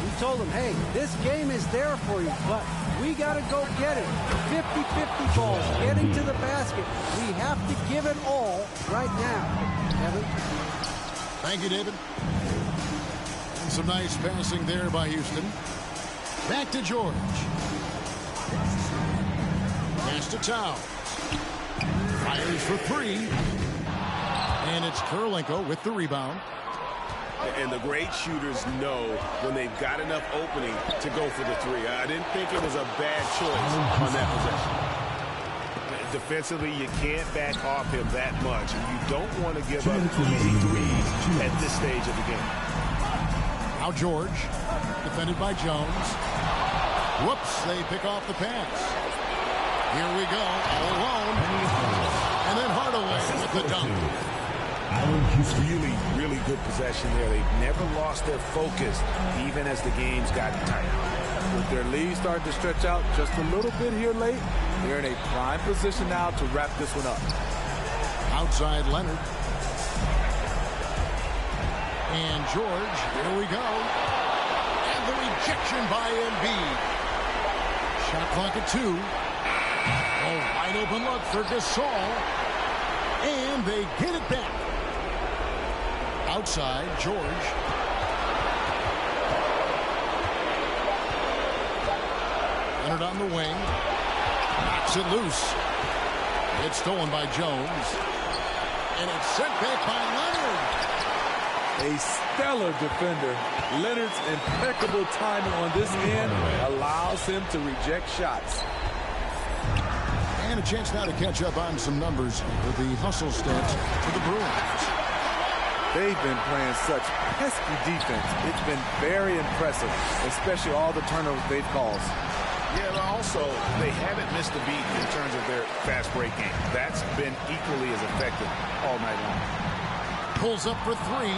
He told him, hey, this game is there for you, but we got to go get it. 50-50 balls, getting to the basket. We have to give it all right now. Kevin? Thank you, David. And some nice passing there by Houston. Back to George. Pass to Towns. Fires for three. And it's Kirilenko with the rebound. And the great shooters know when they've got enough opening to go for the three. I didn't think it was a bad choice on that possession. Defensively, you can't back off him that much. And you don't want to give up easy threes at this stage of the game. Now George, defended by Jones. Whoops, they pick off the pass. Here we go, all alone. And then Hardaway with the dunk. Really, really good possession there. They've never lost their focus, even as the game's gotten tight. With their lead starting to stretch out just a little bit here late, they're in a prime position now to wrap this one up. Outside Leonard. And George, here we go. And the rejection by Embiid. Shot clock at 2. A wide open look for Gasol. And they get it back. Outside, George. Leonard on the wing. Knocks it loose. It's stolen by Jones. And it's sent back by Leonard. A stellar defender. Leonard's impeccable timing on this end allows him to reject shots. And a chance now to catch up on some numbers with the hustle stats for the Bruins. They've been playing such pesky defense. It's been very impressive, especially all the turnovers they've caused. Yeah, but also, they haven't missed a beat in terms of their fast break game. That's been equally as effective all night long. Pulls up for three.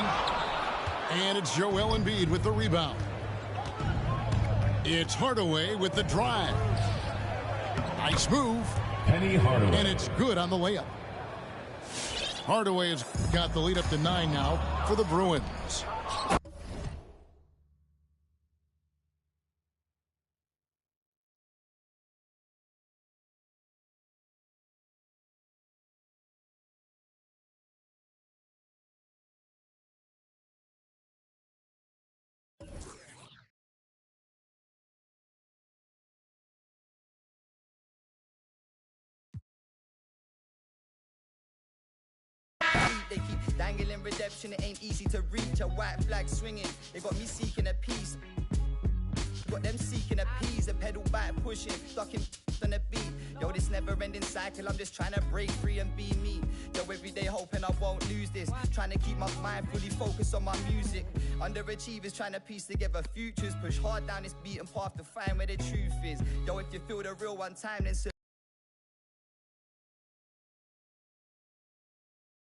And it's Joel Embiid with the rebound. It's Hardaway with the drive. Nice move. Penny Hardaway. And it's good on the layup. Hardaway has got the lead up to 9 now for the Bruins. They keep dangling redemption, it ain't easy to reach. A white flag swinging, they got me seeking a peace. Got them seeking a peace, a pedal back pushing, stuck in on the beat. Yo, this never-ending cycle, I'm just trying to break free and be me. Yo, every day hoping I won't lose this. Trying to keep my mind fully focused on my music. Underachievers trying to piece together futures. Push hard down this beaten path to find where the truth is. Yo, if you feel the real one time, then